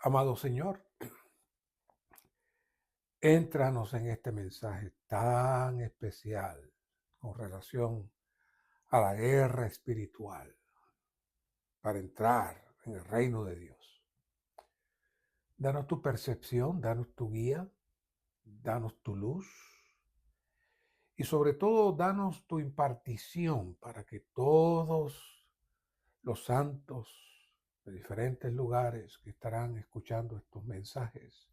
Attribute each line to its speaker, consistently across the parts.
Speaker 1: Amado Señor, éntranos en este mensaje tan especial con relación a la guerra espiritual para entrar en el reino de Dios. Danos tu percepción, danos tu guía, danos tu luz y sobre todo danos tu impartición para que todos los santos de diferentes lugares que estarán escuchando estos mensajes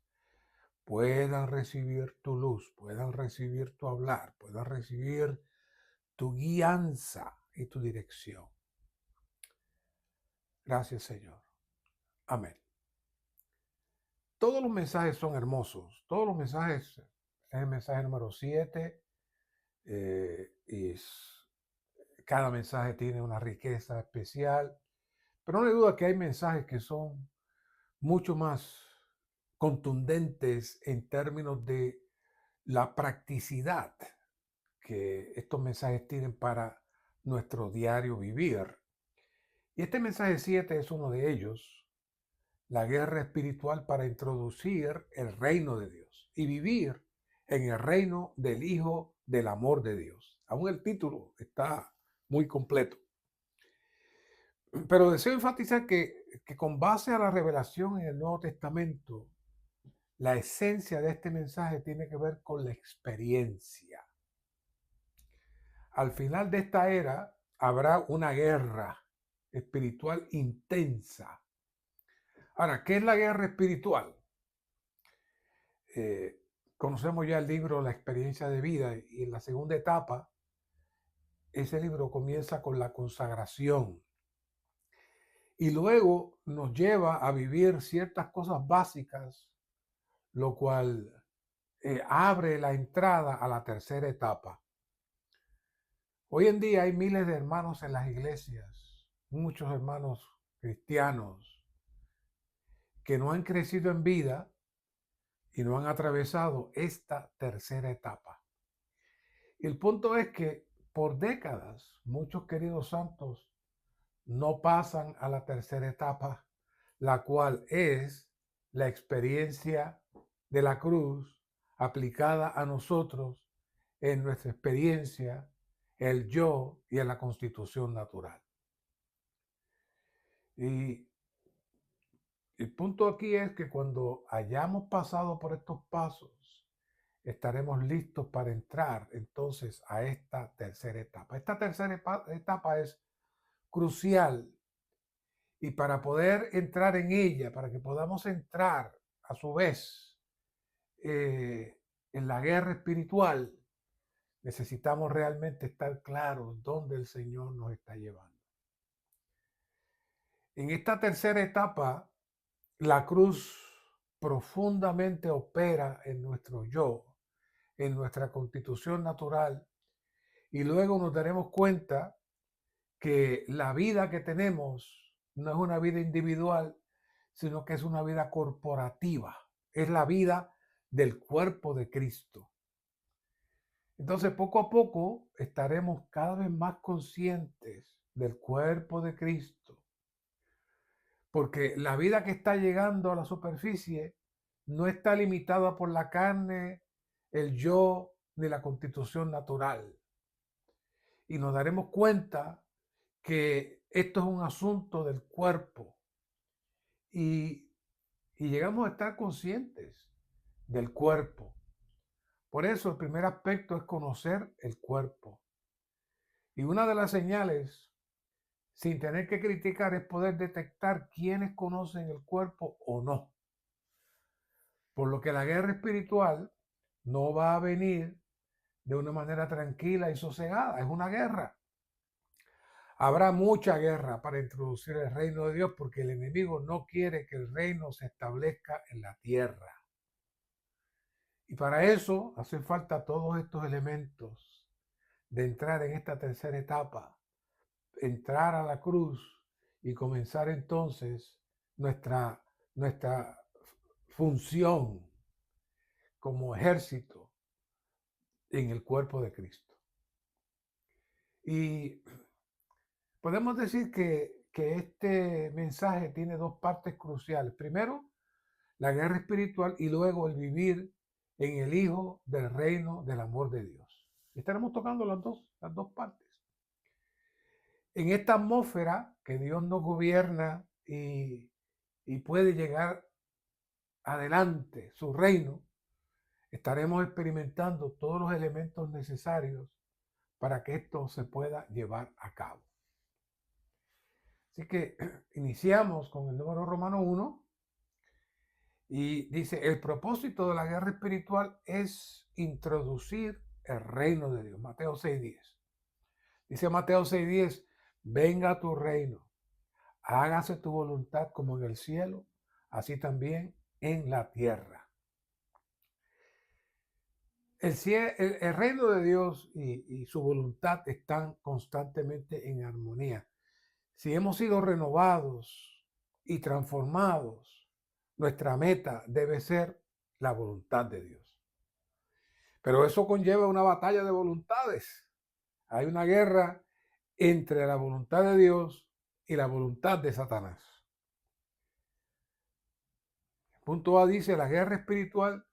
Speaker 1: puedan recibir tu luz, puedan recibir tu hablar, puedan recibir tu guianza y tu dirección. Gracias, Señor. Amén. Todos los mensajes son hermosos. Todos los mensajes, es el mensaje número 7, y cada mensaje tiene una riqueza especial, pero no hay duda que hay mensajes que son mucho más contundentes en términos de la practicidad que estos mensajes tienen para nuestro diario vivir. Y este mensaje 7 es uno de ellos, la guerra espiritual para introducir el reino de Dios y vivir en el reino del Hijo del amor de Dios. Aún el título está muy completo. Pero deseo enfatizar que con base a la revelación en el Nuevo Testamento, la esencia de este mensaje tiene que ver con la experiencia. Al final de esta era habrá una guerra espiritual intensa. Ahora, ¿qué es la guerra espiritual? Eh, Conocemos ya el libro La experiencia de vida y en la segunda etapa, ese libro comienza con la consagración y luego nos lleva a vivir ciertas cosas básicas, lo cual abre la entrada a la tercera etapa. Hoy en día hay miles de hermanos en las iglesias, muchos hermanos cristianos que no han crecido en vida y no han atravesado esta tercera etapa. Y el punto es que por décadas muchos queridos santos no pasan a la tercera etapa, la cual es la experiencia de la cruz aplicada a nosotros en nuestra experiencia, el yo y en la constitución natural. Y el punto aquí es que cuando hayamos pasado por estos pasos, estaremos listos para entrar entonces a esta tercera etapa. Esta tercera etapa es crucial y para poder entrar en ella, para que podamos entrar a su vez en la guerra espiritual, necesitamos realmente estar claros dónde el Señor nos está llevando. En esta tercera etapa, la cruz profundamente opera en nuestro yo, en nuestra constitución natural, y luego nos daremos cuenta que la vida que tenemos no es una vida individual, sino que es una vida corporativa, es la vida del cuerpo de Cristo. Entonces, poco a poco estaremos cada vez más conscientes del cuerpo de Cristo, porque la vida que está llegando a la superficie no está limitada por la carne, el yo, ni la constitución natural. Y nos daremos cuenta que esto es un asunto del cuerpo y, y llegamos a estar conscientes del cuerpo. Por eso el primer aspecto es conocer el cuerpo. Y una de las señales, sin tener que criticar, es poder detectar quiénes conocen el cuerpo o no. Por lo que la guerra espiritual no va a venir de una manera tranquila y sosegada, es una guerra. Habrá mucha guerra para introducir el reino de Dios porque el enemigo no quiere que el reino se establezca en la tierra. Y para eso hacen falta todos estos elementos de entrar en esta tercera etapa, entrar a la cruz y comenzar entonces nuestra función como ejército en el cuerpo de Cristo. Y podemos decir que este mensaje tiene dos partes cruciales. Primero, la guerra espiritual y luego el vivir en el Hijo del reino del amor de Dios. Estaremos tocando las dos partes. En esta atmósfera que Dios nos gobierna y puede llegar adelante su reino, estaremos experimentando todos los elementos necesarios para que esto se pueda llevar a cabo. Así que iniciamos con el número romano 1 y dice, el propósito de la guerra espiritual es introducir el reino de Dios. Mateo 6:10. Dice Mateo 6:10, venga tu reino, hágase tu voluntad como en el cielo, así también en la tierra. El reino de Dios y su voluntad están constantemente en armonía. Si hemos sido renovados y transformados, nuestra meta debe ser la voluntad de Dios. Pero eso conlleva una batalla de voluntades. Hay una guerra entre la voluntad de Dios y la voluntad de Satanás. Punto A dice, la guerra espiritual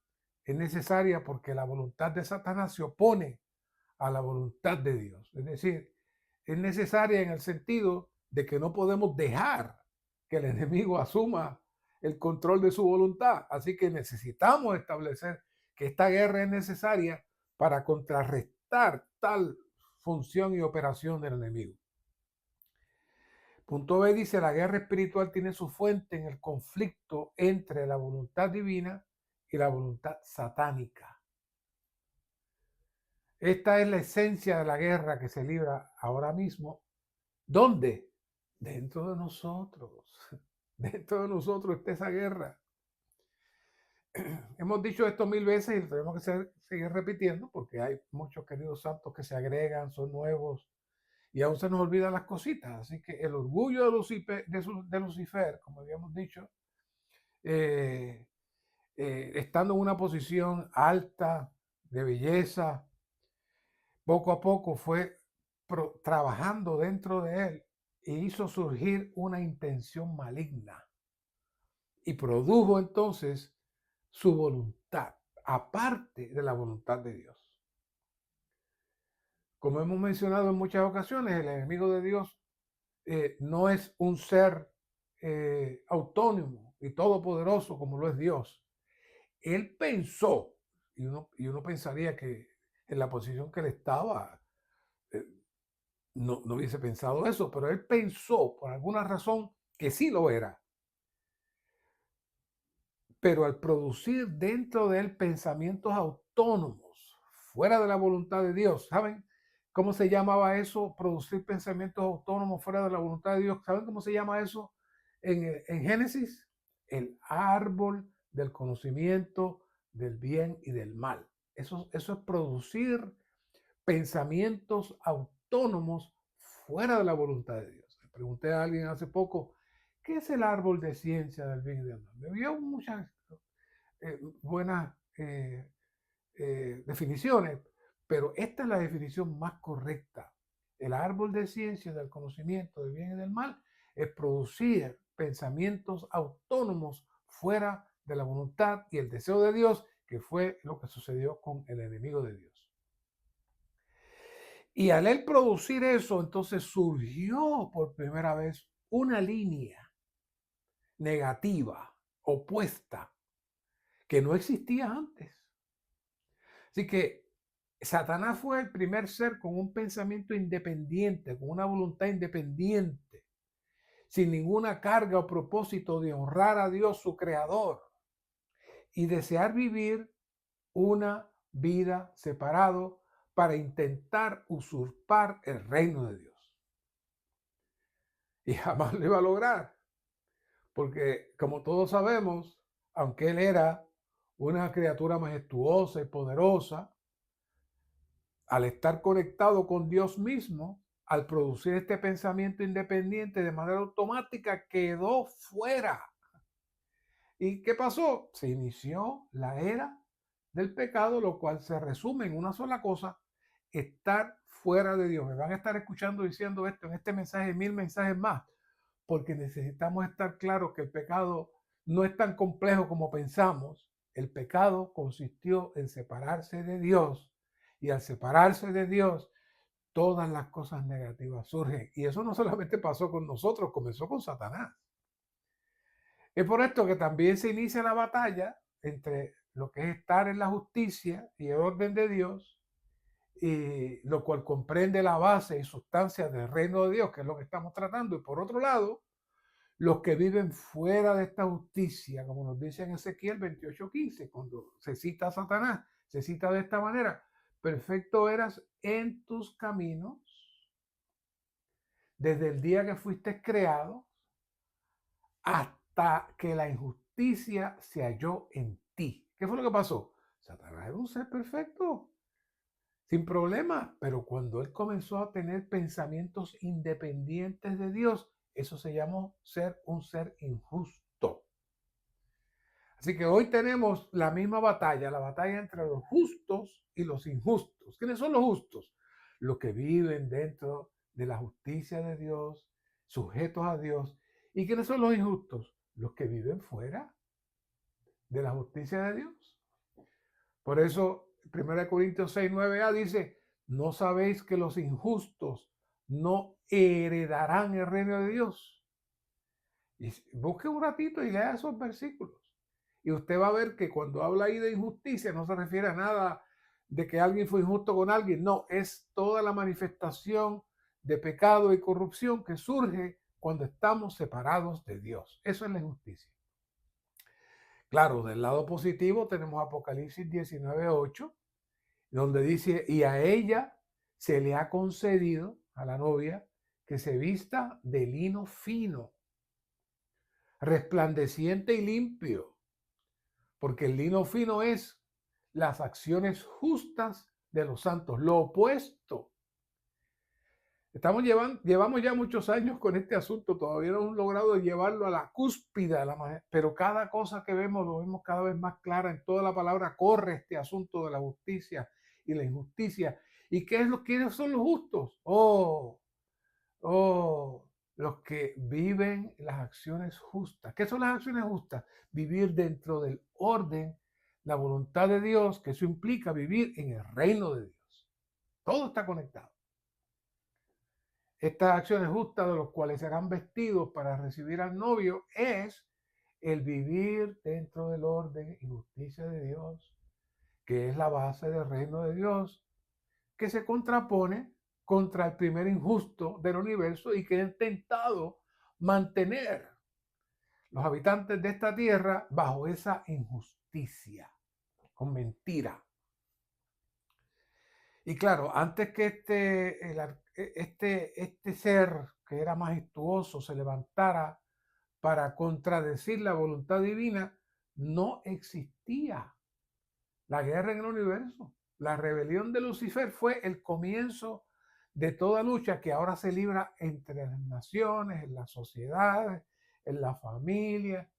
Speaker 1: es necesaria porque la voluntad de Satanás se opone a la voluntad de Dios. Es decir, es necesaria en el sentido de que no podemos dejar que el enemigo asuma el control de su voluntad. Así que necesitamos establecer que esta guerra es necesaria para contrarrestar tal función y operación del enemigo. Punto B dice, la guerra espiritual tiene su fuente en el conflicto entre la voluntad divina y la voluntad satánica. Esta es la esencia de la guerra que se libra ahora mismo. ¿Dónde? Dentro de nosotros. Dentro de nosotros está esa guerra. Hemos dicho esto 1000 veces y lo tenemos que seguir repitiendo porque hay muchos queridos santos que se agregan, son nuevos y aún se nos olvidan las cositas. Así que el orgullo de Lucifer, como habíamos dicho, estando en una posición alta de belleza, poco a poco fue trabajando dentro de él e hizo surgir una intención maligna y produjo entonces su voluntad, aparte de la voluntad de Dios. Como hemos mencionado en muchas ocasiones, el enemigo de Dios no es un ser autónomo y todopoderoso como lo es Dios. Él pensó, y uno pensaría que en la posición que él estaba, no hubiese pensado eso, pero él pensó por alguna razón que sí lo era. Pero al producir dentro de él pensamientos autónomos, fuera de la voluntad de Dios, ¿saben cómo se llamaba eso? Producir pensamientos autónomos fuera de la voluntad de Dios. ¿Saben cómo se llama eso en Génesis? El árbol del conocimiento del bien y del mal. Eso es producir pensamientos autónomos fuera de la voluntad de Dios. Le pregunté a alguien hace poco, ¿qué es el árbol de ciencia del bien y del mal? Me dio muchas buenas definiciones, pero esta es la definición más correcta. El árbol de ciencia del conocimiento del bien y del mal es producir pensamientos autónomos fuera de la voluntad y el deseo de Dios, que fue lo que sucedió con el enemigo de Dios. Y al él producir eso, entonces surgió por primera vez una línea negativa, opuesta, que no existía antes. Así que Satanás fue el primer ser con un pensamiento independiente, con una voluntad independiente, sin ninguna carga o propósito de honrar a Dios, su creador, y desear vivir una vida separado para intentar usurpar el reino de Dios. Y jamás lo iba a lograr, porque como todos sabemos, aunque él era una criatura majestuosa y poderosa, al estar conectado con Dios mismo, al producir este pensamiento independiente de manera automática, quedó fuera. ¿Y qué pasó? Se inició la era del pecado, lo cual se resume en una sola cosa: estar fuera de Dios. Me van a estar escuchando diciendo esto en este mensaje, 1000 mensajes más, porque necesitamos estar claros que el pecado no es tan complejo como pensamos. El pecado consistió en separarse de Dios, y al separarse de Dios, todas las cosas negativas surgen. Y eso no solamente pasó con nosotros, comenzó con Satanás. Es por esto que también se inicia la batalla entre lo que es estar en la justicia y el orden de Dios, y lo cual comprende la base y sustancia del reino de Dios, que es lo que estamos tratando. Y por otro lado, los que viven fuera de esta justicia, como nos dice en Ezequiel 28:15, cuando se cita a Satanás, se cita de esta manera: perfecto eras en tus caminos desde el día que fuiste creado hasta que la injusticia se halló en ti. ¿Qué fue lo que pasó? Satanás era un ser perfecto, sin problema, pero cuando él comenzó a tener pensamientos independientes de Dios, eso se llamó ser un ser injusto. Así que hoy tenemos la misma batalla, la batalla entre los justos y los injustos. ¿Quiénes son los justos? Los que viven dentro de la justicia de Dios, sujetos a Dios. ¿Y quiénes son los injustos? Los que viven fuera de la justicia de Dios. Por eso, 1 Corintios 6:9a dice: ¿no sabéis que los injustos no heredarán el reino de Dios? Y busque un ratito y lea esos versículos. Y usted va a ver que cuando habla ahí de injusticia no se refiere a nada de que alguien fue injusto con alguien. No, es toda la manifestación de pecado y corrupción que surge cuando estamos separados de Dios. Eso es la injusticia. Claro, del lado positivo tenemos Apocalipsis 19:8, donde dice: y a ella se le ha concedido, a la novia, que se vista de lino fino, resplandeciente y limpio, porque el lino fino es las acciones justas de los santos, lo opuesto. Llevamos ya muchos años con este asunto, todavía no hemos logrado llevarlo a la cúspide, pero cada cosa que vemos lo vemos cada vez más clara. En toda la palabra corre este asunto de la justicia y la injusticia. ¿Y quiénes son los justos? Los que viven las acciones justas. ¿Qué son las acciones justas? Vivir dentro del orden, la voluntad de Dios, que eso implica vivir en el reino de Dios. Todo está conectado. Estas acciones justas, de los cuales serán vestidos para recibir al novio, es el vivir dentro del orden y justicia de Dios, que es la base del reino de Dios, que se contrapone contra el primer injusto del universo y que ha intentado mantener los habitantes de esta tierra bajo esa injusticia, con mentira. Y claro, antes que este ser que era majestuoso se levantara para contradecir la voluntad divina, no existía la guerra en el universo. La rebelión de Lucifer fue el comienzo de toda lucha que ahora se libra entre las naciones, en las sociedades, en la familia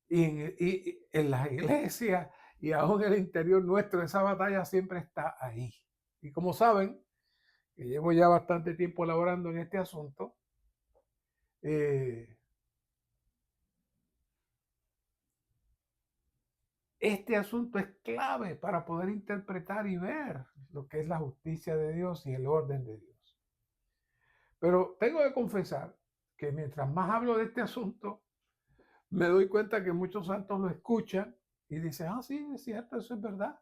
Speaker 1: y en las iglesias, y aún en el interior nuestro. Esa batalla siempre está ahí. Y como saben, que llevo ya bastante tiempo elaborando en este asunto, este asunto es clave para poder interpretar y ver lo que es la justicia de Dios y el orden de Dios. Pero tengo que confesar que mientras más hablo de este asunto, me doy cuenta que muchos santos lo escuchan y dicen: ah, sí, es cierto, eso es verdad.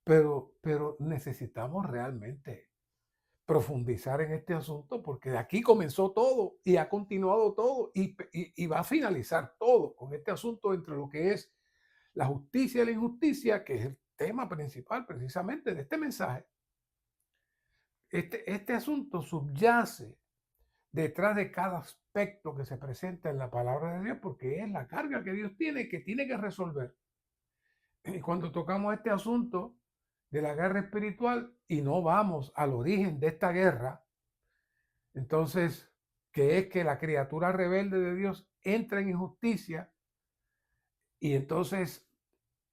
Speaker 1: Pero necesitamos realmente profundizar en este asunto, porque de aquí comenzó todo y ha continuado todo y va a finalizar todo con este asunto entre lo que es la justicia y la injusticia, que es el tema principal precisamente de este mensaje. Este asunto subyace detrás de cada aspecto que se presenta en la palabra de Dios, porque es la carga que Dios tiene, que tiene que resolver. Y cuando tocamos este asunto de la guerra espiritual y no vamos al origen de esta guerra, entonces, que es que la criatura rebelde de Dios entra en injusticia, y entonces,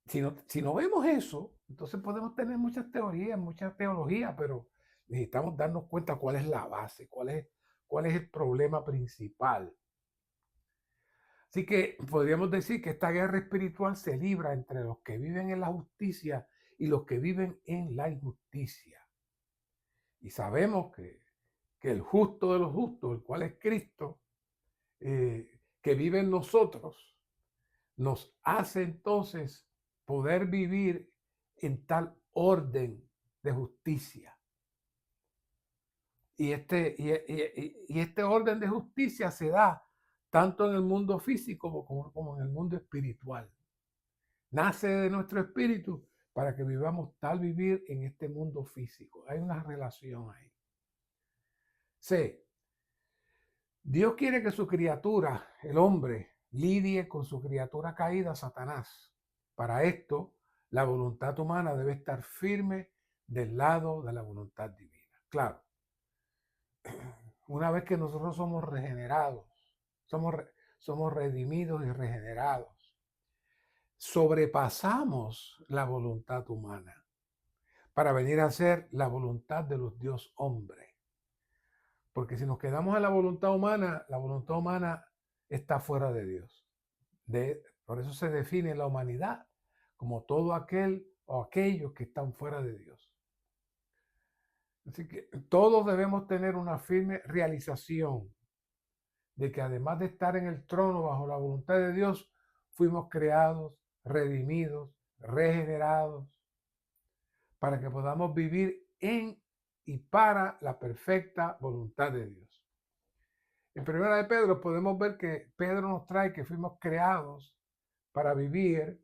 Speaker 1: si no vemos eso, entonces podemos tener muchas teorías, mucha teología, pero necesitamos darnos cuenta cuál es la base, cuál es el problema principal. Así que podríamos decir que esta guerra espiritual se libra entre los que viven en la justicia y los que viven en la injusticia. Y sabemos que el justo de los justos, el cual es Cristo, que vive en nosotros, nos hace entonces poder vivir en tal orden de justicia. Y este orden de justicia se da tanto en el mundo físico como en el mundo espiritual. Nace de nuestro espíritu para que vivamos tal vivir en este mundo físico. Hay una relación ahí. C. Dios quiere que su criatura, el hombre, lidie con su criatura caída, Satanás. Para esto, la voluntad humana debe estar firme del lado de la voluntad divina. Claro, una vez que nosotros somos regenerados, somos redimidos y regenerados, sobrepasamos la voluntad humana para venir a ser la voluntad de los Dios hombre. Porque si nos quedamos en la voluntad humana está fuera de Dios. Por eso se define la humanidad como todo aquel o aquellos que están fuera de Dios. Así que todos debemos tener una firme realización de que además de estar en el trono bajo la voluntad de Dios, fuimos creados, redimidos, regenerados, para que podamos vivir en y para la perfecta voluntad de Dios. En Primera de Pedro podemos ver que Pedro nos trae que fuimos creados para vivir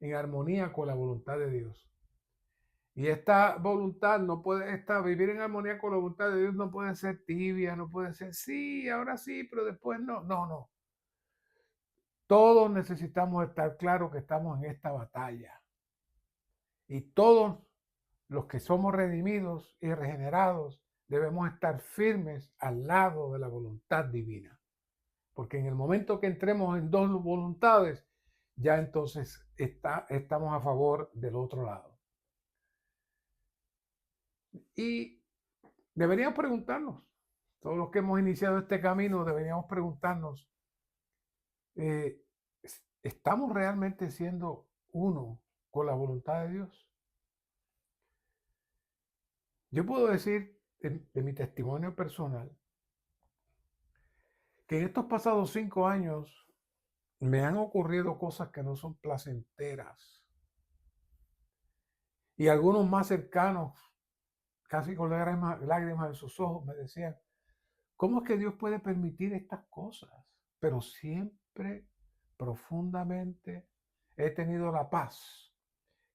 Speaker 1: en armonía con la voluntad de Dios. Y esta voluntad no puede estar, vivir en armonía con la voluntad de Dios no puede ser tibia, no puede ser sí, ahora sí, pero después no. No. Todos necesitamos estar claros que estamos en esta batalla. Y todos los que somos redimidos y regenerados debemos estar firmes al lado de la voluntad divina. Porque en el momento que entremos en dos voluntades, ya entonces estamos a favor del otro lado. Y deberíamos preguntarnos, todos los que hemos iniciado este camino, deberíamos preguntarnos, ¿estamos realmente siendo uno con la voluntad de Dios? Yo puedo decir de mi testimonio personal que en estos pasados 5 años me han ocurrido cosas que no son placenteras. Y algunos más cercanos, casi con lágrimas en sus ojos, me decían, ¿cómo es que Dios puede permitir estas cosas? Pero siempre, profundamente, he tenido la paz,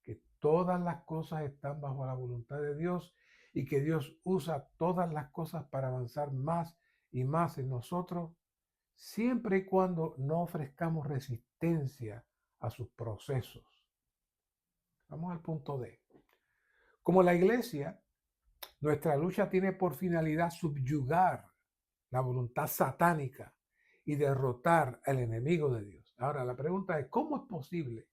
Speaker 1: que todas las cosas están bajo la voluntad de Dios y que Dios usa todas las cosas para avanzar más y más en nosotros, siempre y cuando no ofrezcamos resistencia a sus procesos. Vamos al punto D. Como la iglesia, nuestra lucha tiene por finalidad subyugar la voluntad satánica y derrotar al enemigo de Dios. Ahora, la pregunta es, ¿cómo es posible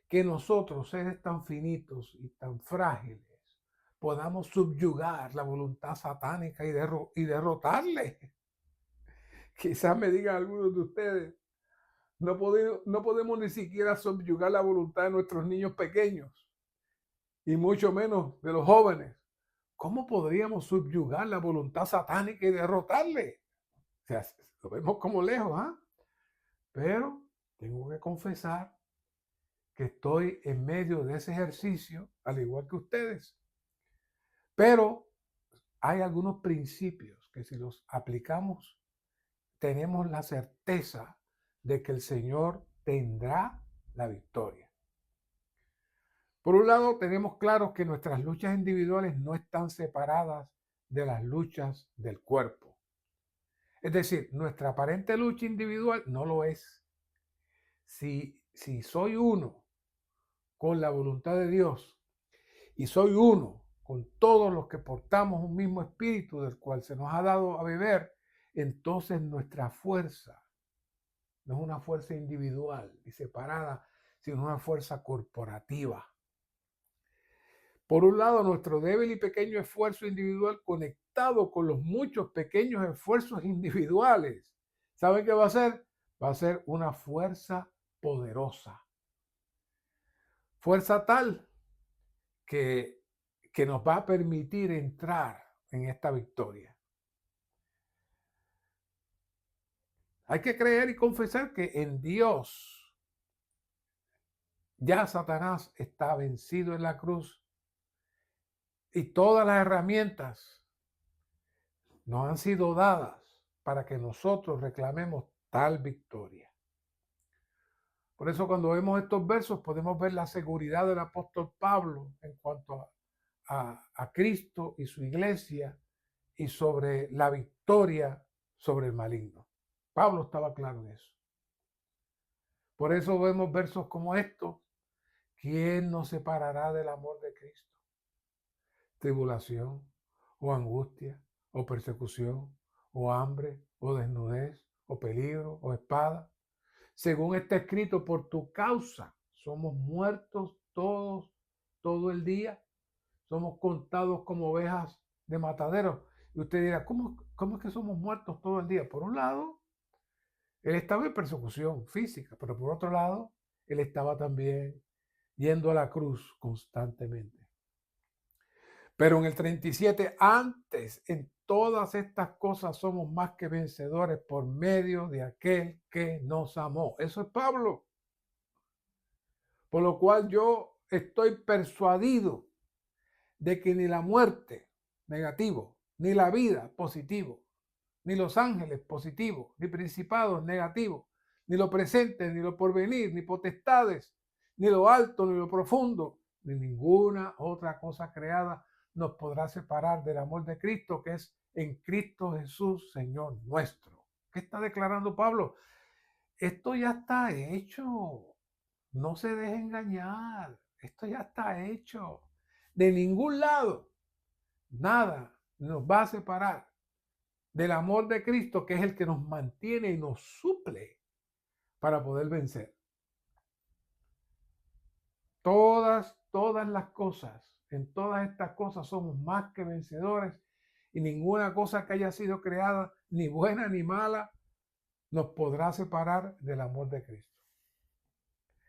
Speaker 1: que nosotros, seres tan finitos y tan frágiles, podamos subyugar la voluntad satánica y derrotarle? Quizás me digan algunos de ustedes, no podemos ni siquiera subyugar la voluntad de nuestros niños pequeños y mucho menos de los jóvenes. ¿Cómo podríamos subyugar la voluntad satánica y derrotarle? O sea, lo vemos como lejos, ¿ah? Pero tengo que confesar que estoy en medio de ese ejercicio, al igual que ustedes. Pero hay algunos principios que si los aplicamos, tenemos la certeza de que el Señor tendrá la victoria. Por un lado, tenemos claro que nuestras luchas individuales no están separadas de las luchas del cuerpo. Es decir, nuestra aparente lucha individual no lo es. Si soy uno con la voluntad de Dios y soy uno con todos los que portamos un mismo espíritu del cual se nos ha dado a beber, entonces nuestra fuerza no es una fuerza individual y separada, sino una fuerza corporativa. Por un lado, nuestro débil y pequeño esfuerzo individual conectado con los muchos pequeños esfuerzos individuales. ¿Saben qué va a hacer? va a ser una fuerza poderosa. Fuerza tal que, que nos va a permitir entrar en esta victoria. Hay que creer y confesar que en Dios ya Satanás está vencido en la cruz y todas las herramientas nos han sido dadas para que nosotros reclamemos tal victoria. Por eso cuando vemos estos versos podemos ver la seguridad del apóstol Pablo en cuanto a Cristo y su iglesia y sobre la victoria sobre el maligno. Pablo estaba claro en eso. Por eso vemos versos como estos. ¿Quién nos separará del amor de Cristo? Tribulación, o angustia, o persecución, o hambre, o desnudez, o peligro, o espada. Según está escrito, por tu causa somos muertos todos, todo el día. Somos contados como ovejas de matadero. Y usted dirá, ¿cómo es que somos muertos todo el día? Por un lado, él estaba en persecución física, pero por otro lado, él estaba también yendo a la cruz constantemente. Pero en el 37, antes, en todas estas cosas somos más que vencedores por medio de aquel que nos amó. Eso es Pablo. Por lo cual yo estoy persuadido de que ni la muerte, negativo, ni la vida, positivo, ni los ángeles, positivo, ni principados, negativo, ni lo presente, ni lo porvenir, ni potestades, ni lo alto, ni lo profundo, ni ninguna otra cosa creada nos podrá separar del amor de Cristo, que es en Cristo Jesús, Señor nuestro. ¿Qué está declarando Pablo? Esto ya está hecho. No se deje engañar. Esto ya está hecho. De ningún lado, nada nos va a separar del amor de Cristo, que es el que nos mantiene y nos suple para poder vencer. Todas las cosas, en todas estas cosas somos más que vencedores y ninguna cosa que haya sido creada, ni buena ni mala, nos podrá separar del amor de Cristo.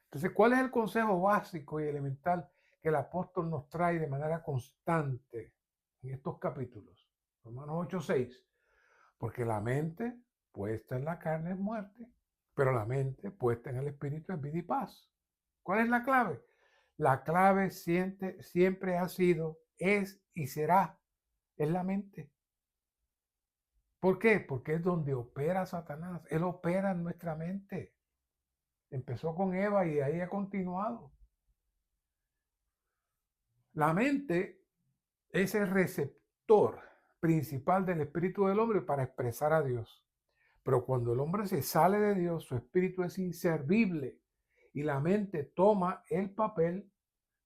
Speaker 1: Entonces, ¿cuál es el consejo básico y elemental que el apóstol nos trae de manera constante en estos capítulos? Romanos 8:6. Porque la mente puesta en la carne es muerte, pero la mente puesta en el espíritu es vida y paz. ¿Cuál es la clave? La clave siempre ha sido, es y será, es la mente. ¿Por qué? Porque es donde opera Satanás. Él opera en nuestra mente. Empezó con Eva y de ahí ha continuado. La mente es el receptor principal del espíritu del hombre para expresar a Dios. Pero cuando el hombre se sale de Dios, su espíritu es inservible y la mente toma el papel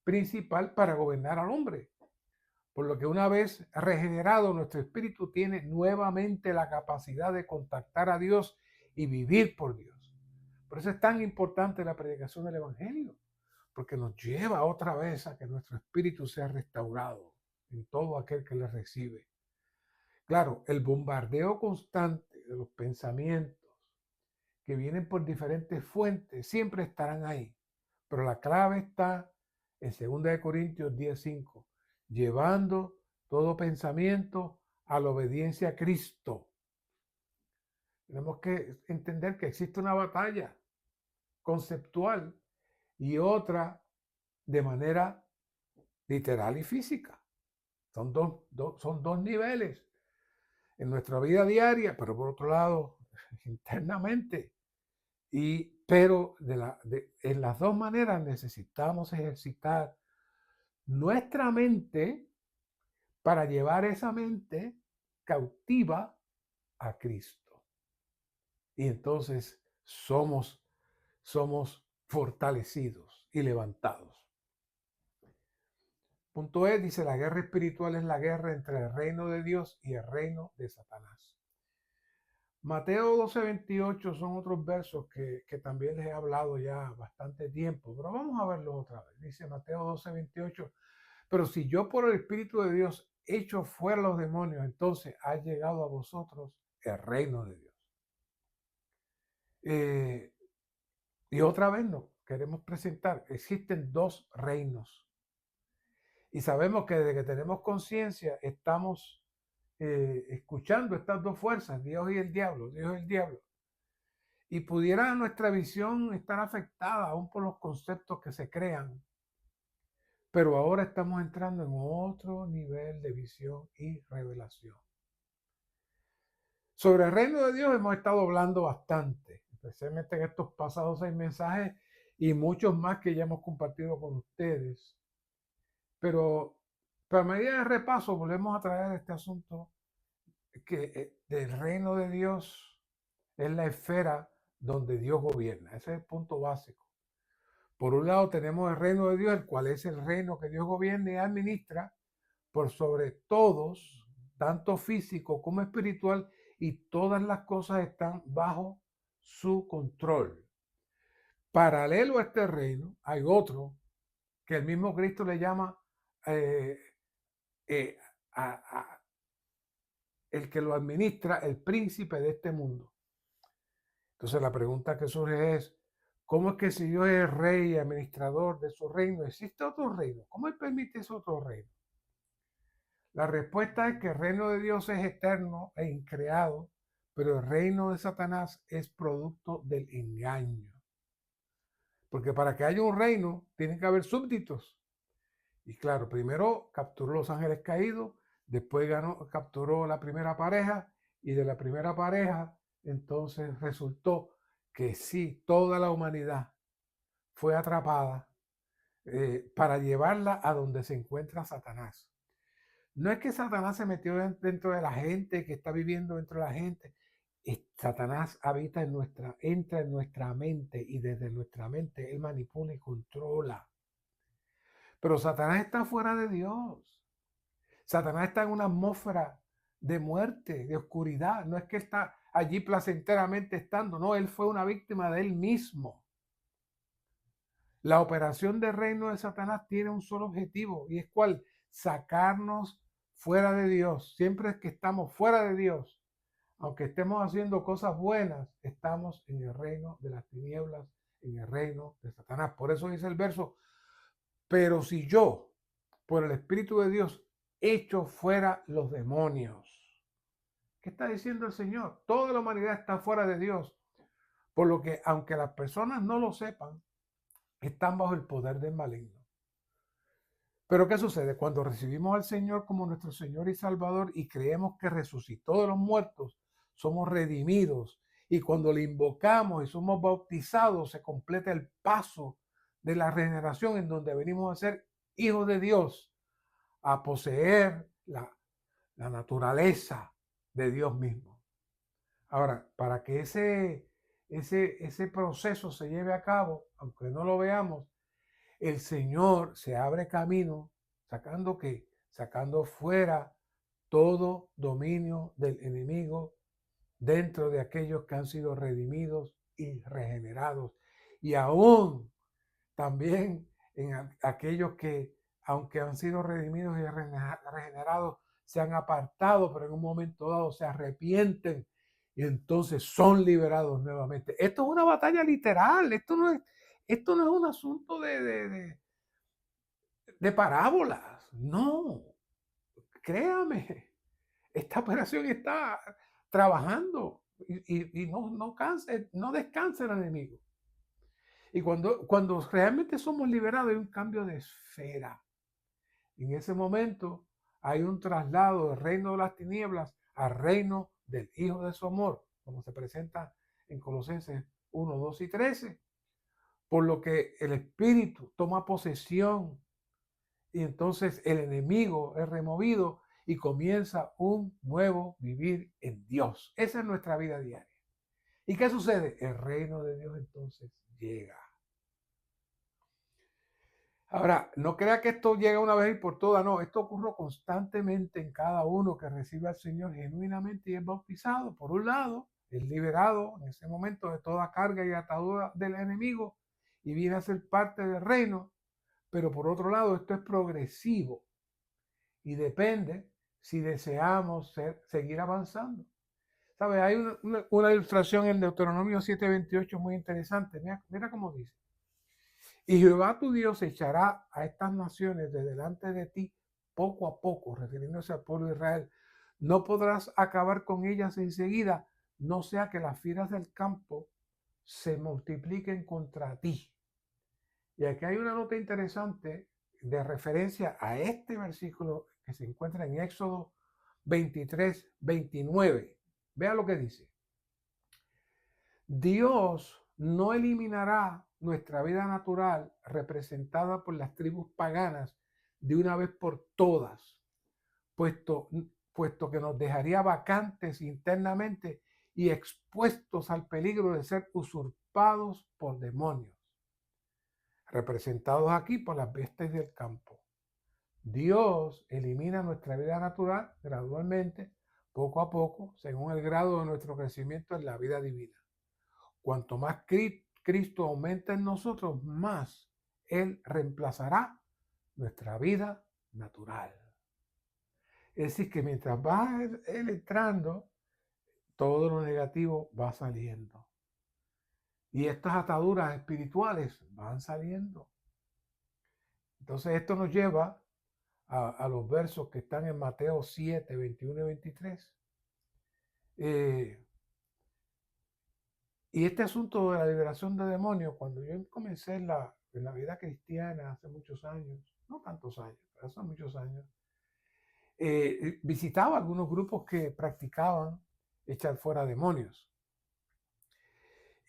Speaker 1: principal para gobernar al hombre. Por lo que una vez regenerado, nuestro espíritu tiene nuevamente la capacidad de contactar a Dios y vivir por Dios. Por eso es tan importante la predicación del Evangelio, porque nos lleva otra vez a que nuestro espíritu sea restaurado en todo aquel que le recibe. Claro, el bombardeo constante de los pensamientos que vienen por diferentes fuentes siempre estarán ahí, pero la clave está en 2 Corintios 10:5, llevando todo pensamiento a la obediencia a Cristo. Tenemos que entender que existe una batalla conceptual y otra de manera literal y física. Son dos niveles en nuestra vida diaria, pero por otro lado, internamente. Pero en las dos maneras necesitamos ejercitar nuestra mente para llevar esa mente cautiva a Cristo. Y entonces somos fortalecidos y levantados. Punto E dice, la guerra espiritual es la guerra entre el reino de Dios y el reino de Satanás. Mateo 12:28 son otros versos que también les he hablado ya bastante tiempo, pero vamos a verlos otra vez. Dice Mateo 12:28, pero si yo por el Espíritu de Dios echo fuera los demonios, entonces ha llegado a vosotros el reino de Dios. Eh, y otra vez nos queremos presentar, existen dos reinos. Y sabemos que desde que tenemos conciencia estamos escuchando estas dos fuerzas, Dios y el diablo, Dios y el diablo. Y pudiera nuestra visión estar afectada aún por los conceptos que se crean. Pero ahora estamos entrando en otro nivel de visión y revelación. Sobre el reino de Dios hemos estado hablando bastante, especialmente en estos pasados 6 mensajes y muchos más que ya hemos compartido con ustedes. Pero a medida de repaso volvemos a traer este asunto que del reino de Dios es la esfera donde Dios gobierna. Ese es el punto básico. Por un lado tenemos el reino de Dios, el cual es el reino que Dios gobierna y administra por sobre todos, tanto físico como espiritual, y todas las cosas están bajo su control. Paralelo a este reino hay otro que el mismo Cristo le llama eh, eh, el que lo administra, el príncipe de este mundo. Entonces la pregunta que surge es, ¿cómo es que si Dios es rey y administrador de su reino, existe otro reino? ¿Cómo Él permite ese otro reino? La respuesta es que el reino de Dios es eterno e increado, pero el reino de Satanás es producto del engaño. Porque para que haya un reino, tiene que haber súbditos. Y claro, primero capturó los ángeles caídos, después capturó la primera pareja, y de la primera pareja, entonces resultó que sí, toda la humanidad fue atrapada para llevarla a donde se encuentra Satanás. No es que Satanás se metió dentro de la gente, que está viviendo dentro de la gente. Satanás habita entra en nuestra mente, y desde nuestra mente él manipula y controla. Pero Satanás está fuera de Dios. Satanás está en una atmósfera de muerte, de oscuridad. No es que está allí placenteramente estando, no, él fue una víctima de él mismo. La operación del reino de Satanás tiene un solo objetivo, y es cuál: sacarnos fuera de Dios. Siempre es que estamos fuera de Dios, aunque estemos haciendo cosas buenas, estamos en el reino de las tinieblas, en el reino de Satanás. Por eso dice el verso, pero si yo, por el Espíritu de Dios, echo fuera los demonios. ¿Qué está diciendo el Señor? Toda la humanidad está fuera de Dios, por lo que aunque las personas no lo sepan, están bajo el poder del maligno. Pero ¿qué sucede? Cuando recibimos al Señor como nuestro Señor y Salvador y creemos que resucitó de los muertos, somos redimidos. Y cuando le invocamos y somos bautizados, se completa el paso de la regeneración, en donde venimos a ser hijos de Dios, a poseer la naturaleza de Dios mismo. Ahora, para que ese proceso se lleve a cabo, aunque no lo veamos, el Señor se abre camino, sacando fuera todo dominio del enemigo dentro de aquellos que han sido redimidos y regenerados. Y aún también en aquellos que, aunque han sido redimidos y regenerados, se han apartado, pero en un momento dado se arrepienten y entonces son liberados nuevamente. Esto es una batalla literal, esto no es un asunto de parábolas. No, créame, esta operación está trabajando y no descansa el enemigo. Y cuando realmente somos liberados, hay un cambio de esfera. En ese momento hay un traslado del reino de las tinieblas al reino del Hijo de su amor, como se presenta en Colosenses 1, 2 y 13. Por lo que el Espíritu toma posesión y entonces el enemigo es removido y comienza un nuevo vivir en Dios. Esa es nuestra vida diaria. ¿Y qué sucede? El reino de Dios entonces llega. Ahora, no crea que esto llega una vez y por todas, no, esto ocurre constantemente en cada uno que recibe al Señor genuinamente y es bautizado. Por un lado, es liberado en ese momento de toda carga y atadura del enemigo y viene a ser parte del reino, pero por otro lado, esto es progresivo y depende si deseamos seguir avanzando. ¿Sabe? Hay una ilustración en Deuteronomio 7:28 muy interesante. Mira cómo dice. Y Jehová tu Dios echará a estas naciones de delante de ti poco a poco, refiriéndose al pueblo de Israel. No podrás acabar con ellas enseguida, no sea que las fieras del campo se multipliquen contra ti. Y aquí hay una nota interesante de referencia a este versículo que se encuentra en Éxodo 23:29. Vea lo que dice. Dios no eliminará nuestra vida natural representada por las tribus paganas de una vez por todas, puesto, puesto que nos dejaría vacantes internamente y expuestos al peligro de ser usurpados por demonios, representados aquí por las bestias del campo. Dios elimina nuestra vida natural gradualmente, poco a poco, según el grado de nuestro crecimiento en la vida divina. Cuanto más Cristo aumenta en nosotros, más Él reemplazará nuestra vida natural. Es decir, que mientras va Él entrando, todo lo negativo va saliendo. Y estas ataduras espirituales van saliendo. Entonces esto nos lleva a los versos que están en Mateo 7, 21 y 23. Y este asunto de la liberación de demonios, cuando yo comencé en la vida cristiana hace muchos años, no tantos años, pero hace muchos años, visitaba algunos grupos que practicaban echar fuera demonios.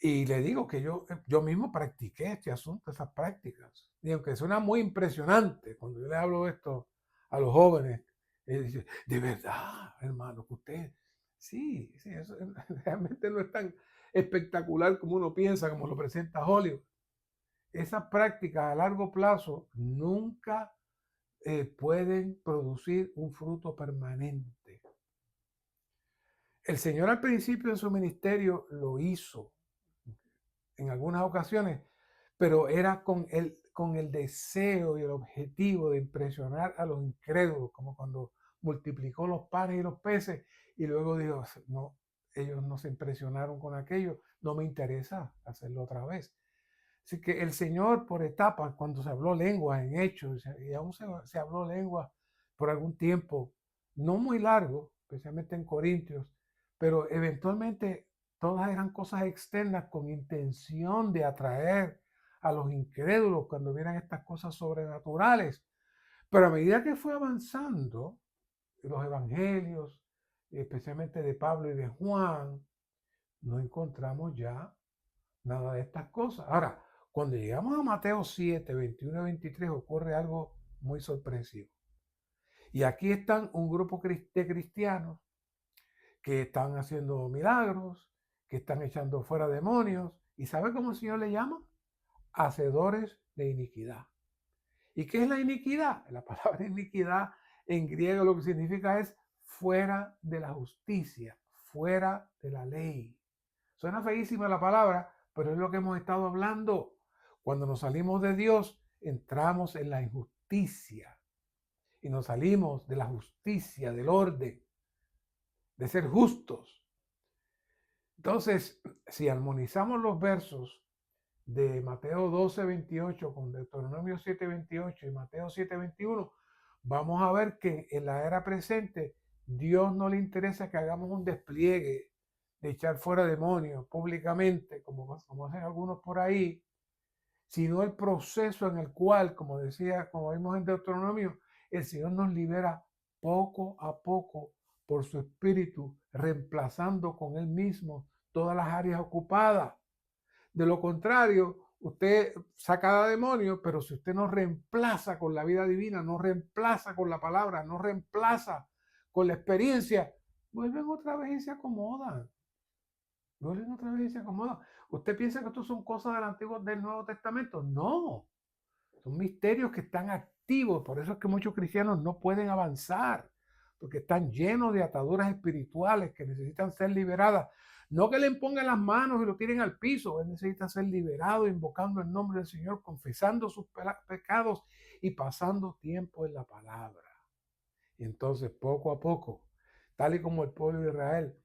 Speaker 1: Y le digo que yo mismo practiqué este asunto, esas prácticas. Y aunque suena muy impresionante, cuando yo le hablo esto a los jóvenes, ellos dicen, de verdad, hermano, que usted, sí, eso realmente no es tan espectacular como uno piensa, como lo presenta Hollywood. Esas prácticas a largo plazo nunca pueden producir un fruto permanente. El Señor al principio en su ministerio lo hizo en algunas ocasiones, pero era con el deseo y el objetivo de impresionar a los incrédulos, como cuando multiplicó los panes y los peces y luego dijo, no, ellos no se impresionaron con aquello, no me interesa hacerlo otra vez. Así que el Señor por etapas, cuando se habló lenguas en Hechos, y aún se habló lenguas por algún tiempo, no muy largo, especialmente en Corintios, pero eventualmente todas eran cosas externas con intención de atraer a los incrédulos cuando vieran estas cosas sobrenaturales. Pero a medida que fue avanzando los evangelios, especialmente de Pablo y de Juan, no encontramos ya nada de estas cosas. Ahora, cuando llegamos a Mateo 7, 21 y 23, ocurre algo muy sorpresivo. Y aquí están un grupo de cristianos que están haciendo milagros, que están echando fuera demonios. ¿Y sabe cómo el Señor le llama? Hacedores de iniquidad. ¿Y qué es la iniquidad? La palabra iniquidad en griego lo que significa es fuera de la justicia, fuera de la ley. Suena feísima la palabra, pero es lo que hemos estado hablando. Cuando nos salimos de Dios, entramos en la injusticia y nos salimos de la justicia, del orden, de ser justos. Entonces, si armonizamos los versos de Mateo 12:28 con Deuteronomio 7:28 y Mateo 7:21, vamos a ver que en la era presente Dios no le interesa que hagamos un despliegue de echar fuera demonios públicamente, como hacen algunos por ahí, sino el proceso en el cual, como decía, como vimos en Deuteronomio, el Señor nos libera poco a poco por su espíritu, reemplazando con Él mismo todas las áreas ocupadas. De lo contrario, usted saca a demonios, pero si usted no reemplaza con la vida divina, no reemplaza con la palabra, no reemplaza con la experiencia, vuelven otra vez y se acomodan. Vuelven otra vez y se acomodan. ¿Usted piensa que esto son cosas del Nuevo Testamento? No, son misterios que están activos. Por eso es que muchos cristianos no pueden avanzar, porque están llenos de ataduras espirituales que necesitan ser liberadas. No que le pongan las manos y lo tiren al piso. Él necesita ser liberado, invocando el nombre del Señor, confesando sus pecados y pasando tiempo en la palabra. Y entonces, poco a poco, tal y como el pueblo de Israel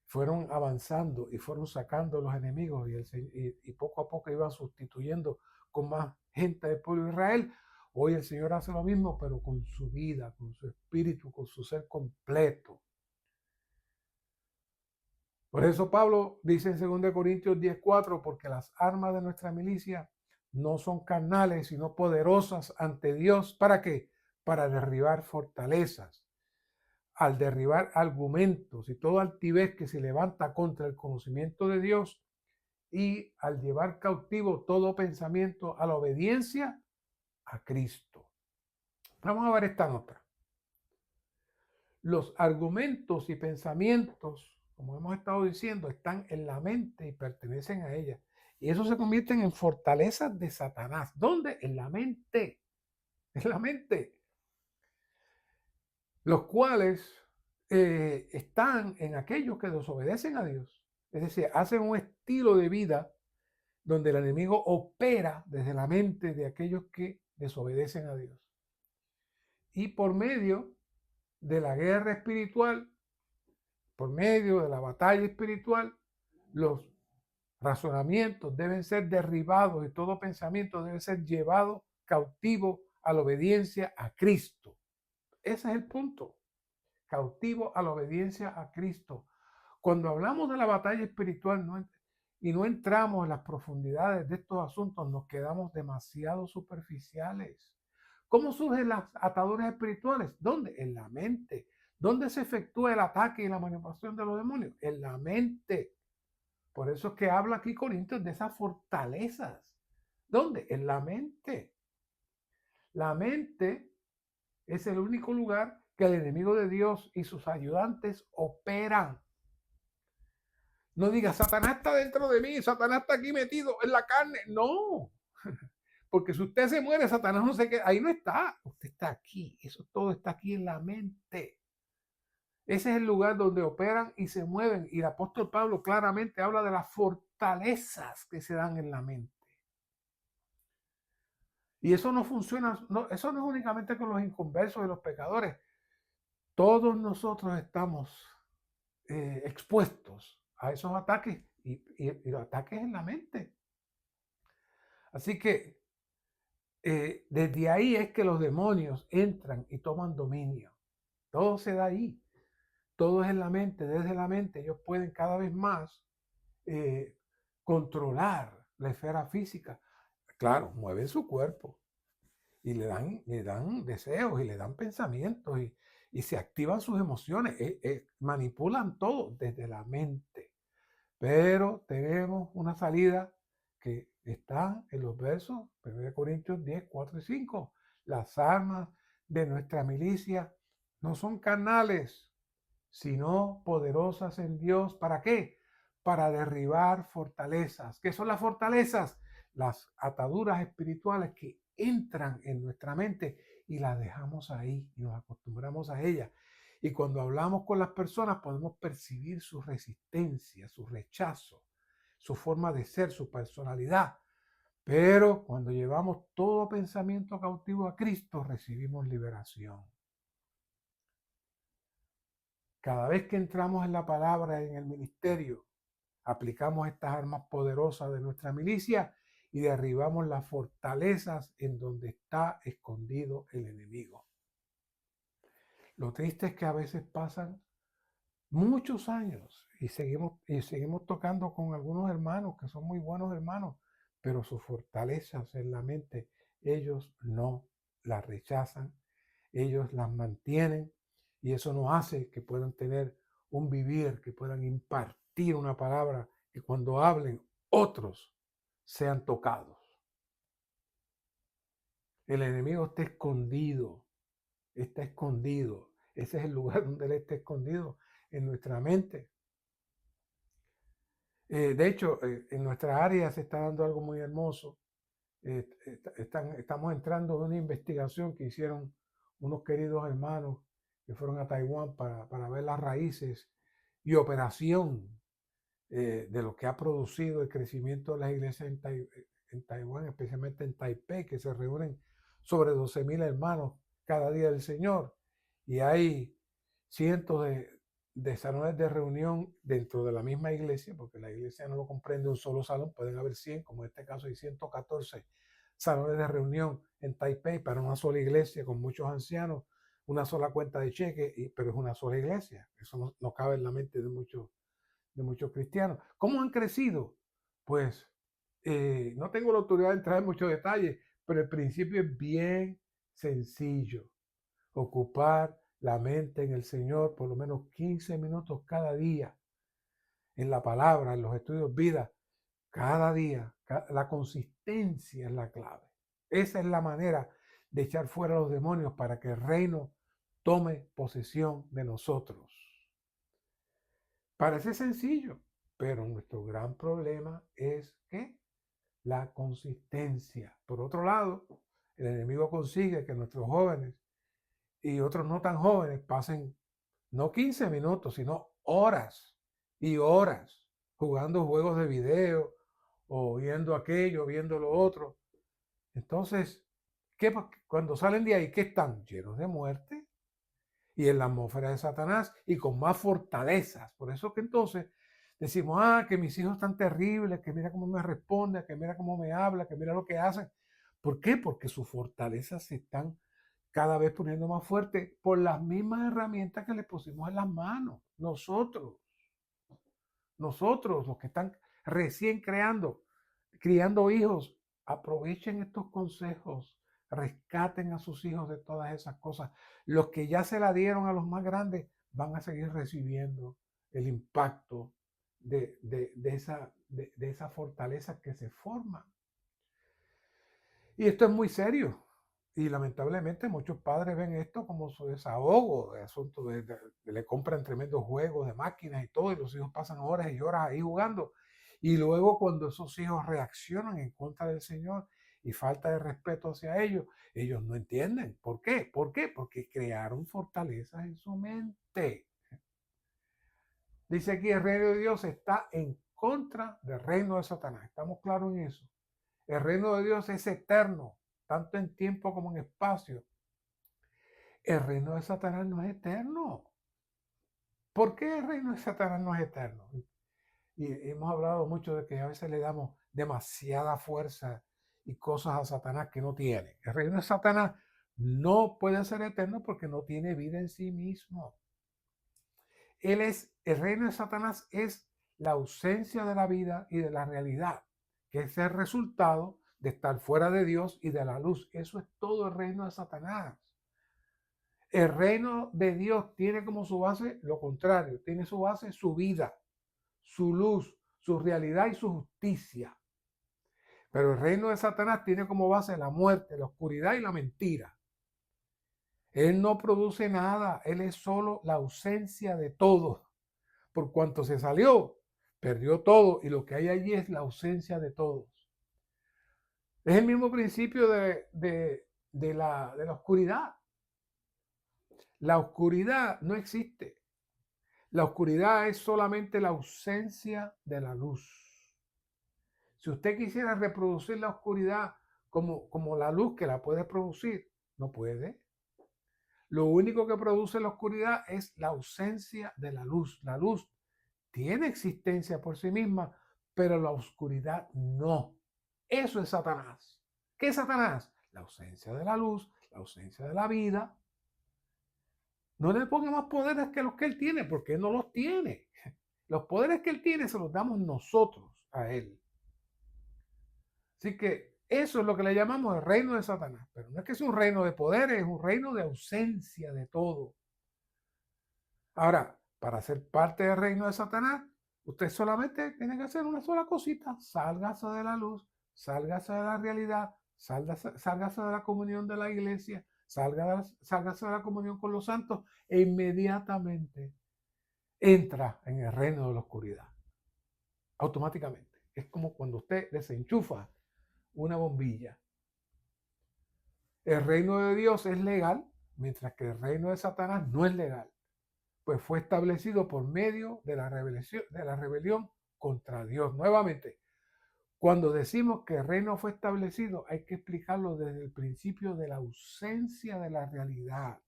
Speaker 1: fueron avanzando y fueron sacando los enemigos y poco a poco iban sustituyendo con más gente del pueblo de Israel. Hoy el Señor hace lo mismo, pero con su vida, con su espíritu, con su ser completo. Por eso Pablo dice en 2 Corintios 10:4, porque las armas de nuestra milicia no son carnales, sino poderosas ante Dios. ¿Para qué? Para derribar fortalezas, al derribar argumentos y toda altivez que se levanta contra el conocimiento de Dios y al llevar cautivo todo pensamiento a la obediencia a Cristo. Vamos a ver esta nota. Los argumentos y pensamientos, como hemos estado diciendo, están en la mente y pertenecen a ella. Y eso se convierten en fortalezas de Satanás. ¿Dónde? En la mente. En la mente. Los cuales están en aquellos que desobedecen a Dios. Es decir, hacen un estilo de vida donde el enemigo opera desde la mente de aquellos que desobedecen a Dios. Y por medio de la guerra espiritual, por medio de la batalla espiritual, los razonamientos deben ser derribados y todo pensamiento debe ser llevado cautivo a la obediencia a Cristo. Ese es el punto. Cautivo a la obediencia a Cristo. Cuando hablamos de la batalla espiritual y no entramos en las profundidades de estos asuntos, nos quedamos demasiado superficiales. ¿Cómo surgen las ataduras espirituales? ¿Dónde? En la mente. ¿Dónde se efectúa el ataque y la manipulación de los demonios? En la mente. Por eso es que habla aquí Corintios de esas fortalezas. ¿Dónde? En la mente. La mente es el único lugar que el enemigo de Dios y sus ayudantes operan. No diga, Satanás está dentro de mí, Satanás está aquí metido en la carne. No, porque si usted se muere, Satanás no se queda, ahí no está. Usted está aquí, eso todo está aquí en la mente. Ese es el lugar donde operan y se mueven. Y el apóstol Pablo claramente habla de las fortalezas que se dan en la mente. Y eso no funciona, no, eso no es únicamente con los inconversos y los pecadores. Todos nosotros estamos expuestos a esos ataques y los ataques en la mente. Así que desde ahí es que los demonios entran y toman dominio. Todo se da ahí. Todo es en la mente. Desde la mente ellos pueden cada vez más controlar la esfera física. Claro, mueven su cuerpo y le dan deseos y le dan pensamientos y se activan sus emociones. Manipulan todo desde la mente. Pero tenemos una salida que está en los versos 1 Corintios 10, 4 y 5. Las armas de nuestra milicia no son carnales, sino poderosas en Dios. ¿Para qué? Para derribar fortalezas. ¿Qué son las fortalezas? Las ataduras espirituales que entran en nuestra mente y las dejamos ahí y nos acostumbramos a ellas. Y cuando hablamos con las personas podemos percibir su resistencia, su rechazo, su forma de ser, su personalidad. Pero cuando llevamos todo pensamiento cautivo a Cristo, recibimos liberación. Cada vez que entramos en la palabra, en el ministerio, aplicamos estas armas poderosas de nuestra milicia y derribamos las fortalezas en donde está escondido el enemigo. Lo triste es que a veces pasan muchos años y seguimos tocando con algunos hermanos que son muy buenos hermanos, pero sus fortalezas en la mente, ellos no las rechazan, ellos las mantienen y eso nos hace que puedan tener un vivir, que puedan impartir una palabra, que cuando hablen otros sean tocados. El enemigo está escondido, está escondido. Ese es el lugar donde él está escondido, en nuestra mente. De hecho, en nuestra área se está dando algo muy hermoso. Estamos entrando en una investigación que hicieron unos queridos hermanos que fueron a Taiwán para ver las raíces y operación de lo que ha producido el crecimiento de las iglesias en Taiwán, especialmente en Taipei, que se reúnen sobre 12,000 hermanos cada día del Señor. Y hay cientos de salones de reunión dentro de la misma iglesia, porque la iglesia no lo comprende un solo salón, pueden haber 100, como en este caso hay 114 salones de reunión en Taipei para una sola iglesia con muchos ancianos, una sola cuenta de cheque, pero es una sola iglesia. Eso no cabe en la mente de muchos cristianos. ¿Cómo han crecido? Pues no tengo la autoridad de entrar en muchos detalles, pero el principio es bien sencillo. Ocupar la mente en el Señor por lo menos 15 minutos cada día, en la palabra, en los estudios vida, cada día. La consistencia es la clave. Esa es la manera de echar fuera a los demonios para que el reino tome posesión de nosotros. Parece sencillo, pero nuestro gran problema es que la consistencia. Por otro lado, el enemigo consigue que nuestros jóvenes y otros no tan jóvenes pasen no 15 minutos, sino horas y horas jugando juegos de video o viendo aquello, viendo lo otro. Entonces, cuando salen de ahí, ¿qué están? Llenos de muerte y en la atmósfera de Satanás y con más fortalezas. Por eso que entonces decimos, que mis hijos están terribles, que mira cómo me responde, que mira cómo me habla, que mira lo que hacen. ¿Por qué? Porque sus fortalezas se están cada vez poniendo más fuertes por las mismas herramientas que le pusimos en las manos. Nosotros, los que están recién criando hijos, aprovechen estos consejos, rescaten a sus hijos de todas esas cosas. Los que ya se la dieron a los más grandes van a seguir recibiendo el impacto de esa fortaleza que se forma. Y esto es muy serio. Y lamentablemente muchos padres ven esto como su desahogo, de asunto le compran tremendos juegos de máquinas y todo, y los hijos pasan horas y horas ahí jugando. Y luego cuando esos hijos reaccionan en contra del Señor y falta de respeto hacia ellos no entienden. ¿Por qué? ¿Por qué? Porque crearon fortalezas en su mente. Dice aquí, el reino de Dios está en contra del reino de Satanás. ¿Estamos claros en eso? El reino de Dios es eterno, tanto en tiempo como en espacio. El reino de Satanás no es eterno. ¿Por qué el reino de Satanás no es eterno? Y hemos hablado mucho de que a veces le damos demasiada fuerza y cosas a Satanás que no tiene. El reino de Satanás no puede ser eterno porque no tiene vida en sí mismo. El reino de Satanás es la ausencia de la vida y de la realidad, que es el resultado de estar fuera de Dios y de la luz. Eso es todo el reino de Satanás. El reino de Dios tiene como su base lo contrario, tiene su base su vida, su luz, su realidad y su justicia. Pero el reino de Satanás tiene como base la muerte, la oscuridad y la mentira. Él no produce nada, él es solo la ausencia de todo. Por cuanto se salió, perdió todo y lo que hay allí es la ausencia de todos. Es el mismo principio de la oscuridad. La oscuridad no existe. La oscuridad es solamente la ausencia de la luz. Si usted quisiera reproducir la oscuridad como la luz que la puede producir, no puede. Lo único que produce la oscuridad es la ausencia de la luz. La luz tiene existencia por sí misma, pero la oscuridad no. Eso es Satanás. ¿Qué es Satanás? La ausencia de la luz, la ausencia de la vida. No le ponga más poderes que los que él tiene, porque él no los tiene. Los poderes que él tiene se los damos nosotros a él. Así que eso es lo que le llamamos el reino de Satanás. Pero no es que sea un reino de poderes, es un reino de ausencia de todo. Ahora, para ser parte del reino de Satanás, usted solamente tiene que hacer una sola cosita. Sálgase de la luz, sálgase de la realidad, sálgase de la comunión de la iglesia, sálgase de la comunión con los santos e inmediatamente entra en el reino de la oscuridad. Automáticamente. Es como cuando usted desenchufa una bombilla. El reino de Dios es legal, mientras que el reino de Satanás no es legal, pues fue establecido por medio de la rebelión contra Dios. Nuevamente, cuando decimos que el reino fue establecido, hay que explicarlo desde el principio de la ausencia de la realidad.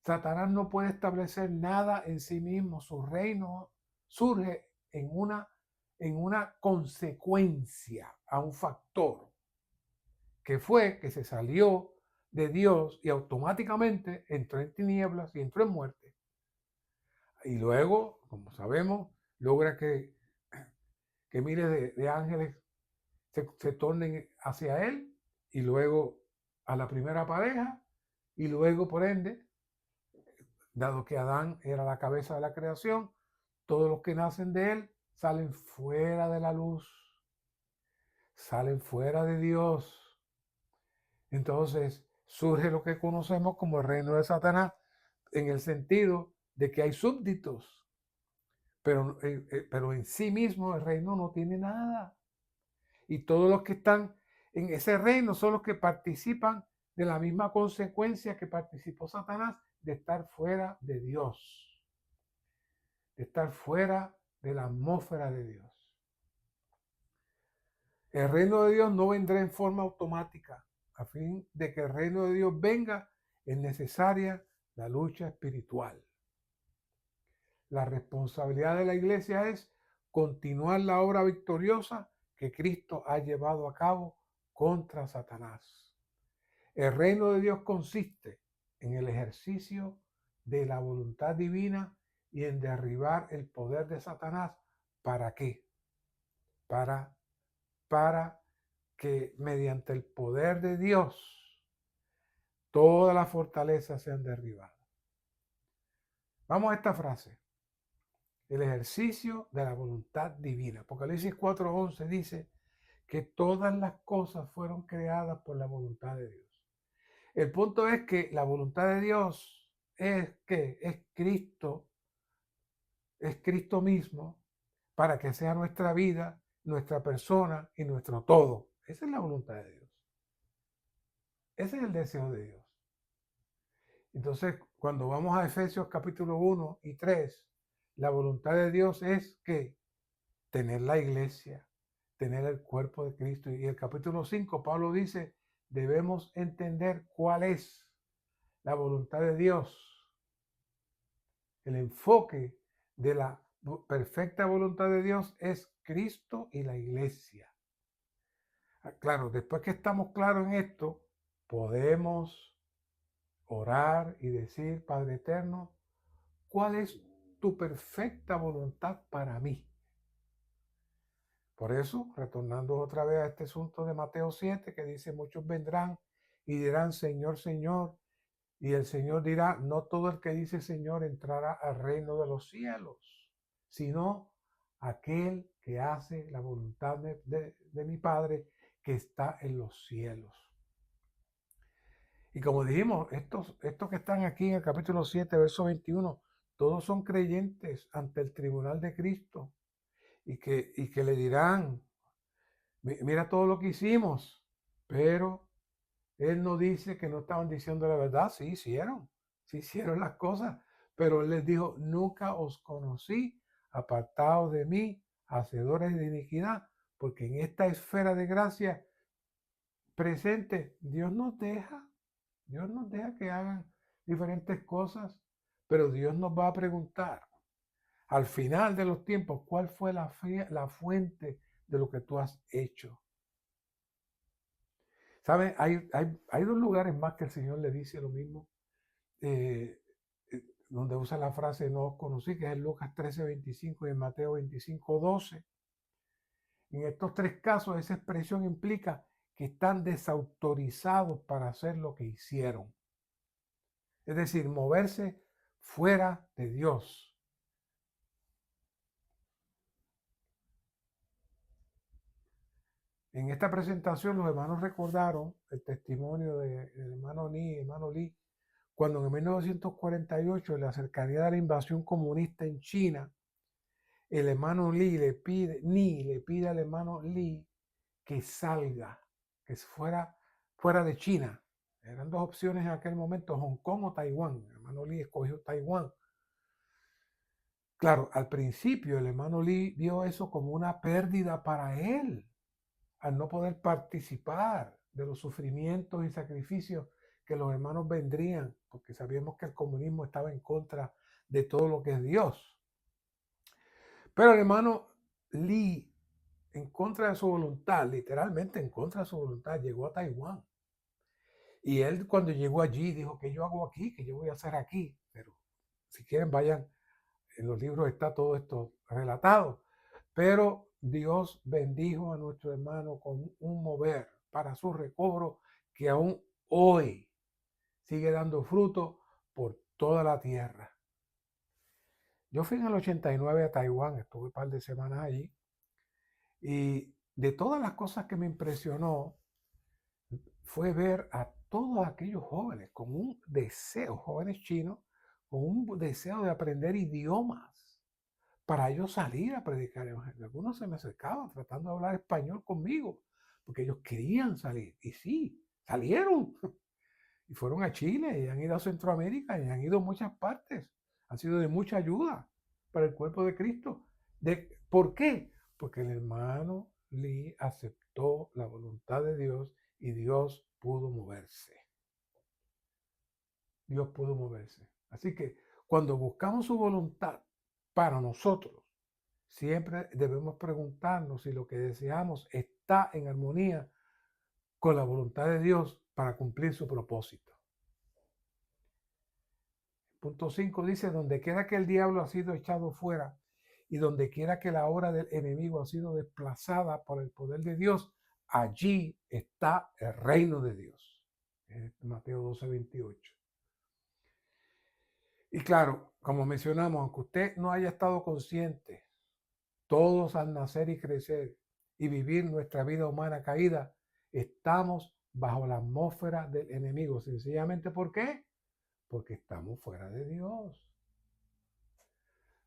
Speaker 1: Satanás no puede establecer nada en sí mismo. Su reino surge en una consecuencia a un factor, que fue que se salió de Dios y automáticamente entró en tinieblas y entró en muerte. Y luego, como sabemos, logra que miles de ángeles se tornen hacia él y luego a la primera pareja y luego, por ende, dado que Adán era la cabeza de la creación, todos los que nacen de él salen fuera de la luz, salen fuera de Dios. Entonces surge lo que conocemos como el reino de Satanás, en el sentido de que hay súbditos, pero en sí mismo el reino no tiene nada. Y todos los que están en ese reino son los que participan de la misma consecuencia que participó Satanás, de estar fuera de Dios, de estar fuera de la atmósfera de Dios. El reino de Dios no vendrá en forma automática. A fin de que el reino de Dios venga, es necesaria la lucha espiritual. La responsabilidad de la iglesia es continuar la obra victoriosa que Cristo ha llevado a cabo contra Satanás. El reino de Dios consiste en el ejercicio de la voluntad divina y en derribar el poder de Satanás. ¿Para qué? Para que mediante el poder de Dios todas las fortalezas sean derribadas. Vamos a esta frase. El ejercicio de la voluntad divina. Apocalipsis 4:11 dice que todas las cosas fueron creadas por la voluntad de Dios. El punto es que la voluntad de Dios es Cristo mismo, para que sea nuestra vida, nuestra persona y nuestro todo. Esa es la voluntad de Dios. Ese es el deseo de Dios. Entonces, cuando vamos a Efesios capítulo 1 y 3, la voluntad de Dios es que tener la iglesia, tener el cuerpo de Cristo. Y el capítulo 5, Pablo dice, debemos entender cuál es la voluntad de Dios. El enfoque de la perfecta voluntad de Dios es Cristo y la iglesia. Claro, después que estamos claros en esto, podemos orar y decir, Padre eterno, ¿cuál es tu perfecta voluntad para mí? Por eso, retornando otra vez a este asunto de Mateo 7, que dice, muchos vendrán y dirán, Señor, Señor, y el Señor dirá, no todo el que dice Señor entrará al reino de los cielos, sino aquel que hace la voluntad de mi Padre que está en los cielos. Y como dijimos, estos que están aquí en el capítulo 7, verso 21, todos son creyentes ante el tribunal de Cristo y que le dirán, mira todo lo que hicimos, pero Él no dice que no estaban diciendo la verdad, sí hicieron las cosas, pero Él les dijo, nunca os conocí, apartados de mí, hacedores de iniquidad, porque en esta esfera de gracia presente, Dios nos deja que hagan diferentes cosas, pero Dios nos va a preguntar al final de los tiempos, ¿cuál fue la fuente de lo que tú has hecho? ¿Saben? Hay dos lugares más que el Señor le dice lo mismo, donde usa la frase no os conocí, que es en Lucas 13:25 y en Mateo 25:12. En estos tres casos, esa expresión implica que están desautorizados para hacer lo que hicieron. Es decir, moverse fuera de Dios. En esta presentación los hermanos recordaron el testimonio del hermano Lee, cuando en 1948, en la cercanía de la invasión comunista en China, el hermano Lee le pide al hermano Lee que salga, que fuera de China. Eran dos opciones en aquel momento, Hong Kong o Taiwán. El hermano Lee escogió Taiwán. Claro, al principio el hermano Lee vio eso como una pérdida para él, al no poder participar de los sufrimientos y sacrificios que los hermanos vendrían, porque sabíamos que el comunismo estaba en contra de todo lo que es Dios. Pero el hermano Lee, en contra de su voluntad, literalmente en contra de su voluntad, llegó a Taiwán. Y él cuando llegó allí dijo, ¿qué yo hago aquí? ¿Qué yo voy a hacer aquí? Pero si quieren vayan, en los libros está todo esto relatado. Pero Dios bendijo a nuestro hermano con un mover para su recobro que aún hoy sigue dando fruto por toda la tierra. Yo fui en el 89 a Taiwán, estuve un par de semanas allí, y de todas las cosas que me impresionó fue ver a todos aquellos jóvenes con un deseo, jóvenes chinos, con un deseo de aprender idiomas para ellos salir a predicar el evangelio. Algunos se me acercaban tratando de hablar español conmigo, porque ellos querían salir. Y sí, salieron. Y fueron a Chile, y han ido a Centroamérica, y han ido a muchas partes. Han sido de mucha ayuda para el cuerpo de Cristo. ¿Por qué? Porque el hermano Lee aceptó la voluntad de Dios y Dios pudo moverse. Dios pudo moverse. Así que cuando buscamos su voluntad para nosotros, siempre debemos preguntarnos si lo que deseamos está en armonía con la voluntad de Dios para cumplir su propósito. Punto 5 dice, donde quiera que el diablo ha sido echado fuera y donde quiera que la obra del enemigo ha sido desplazada por el poder de Dios, allí está el reino de Dios. Mateo 12:28. Y claro, como mencionamos, aunque usted no haya estado consciente, todos al nacer y crecer y vivir nuestra vida humana caída, estamos bajo la atmósfera del enemigo. Sencillamente, ¿por qué? Porque estamos fuera de Dios.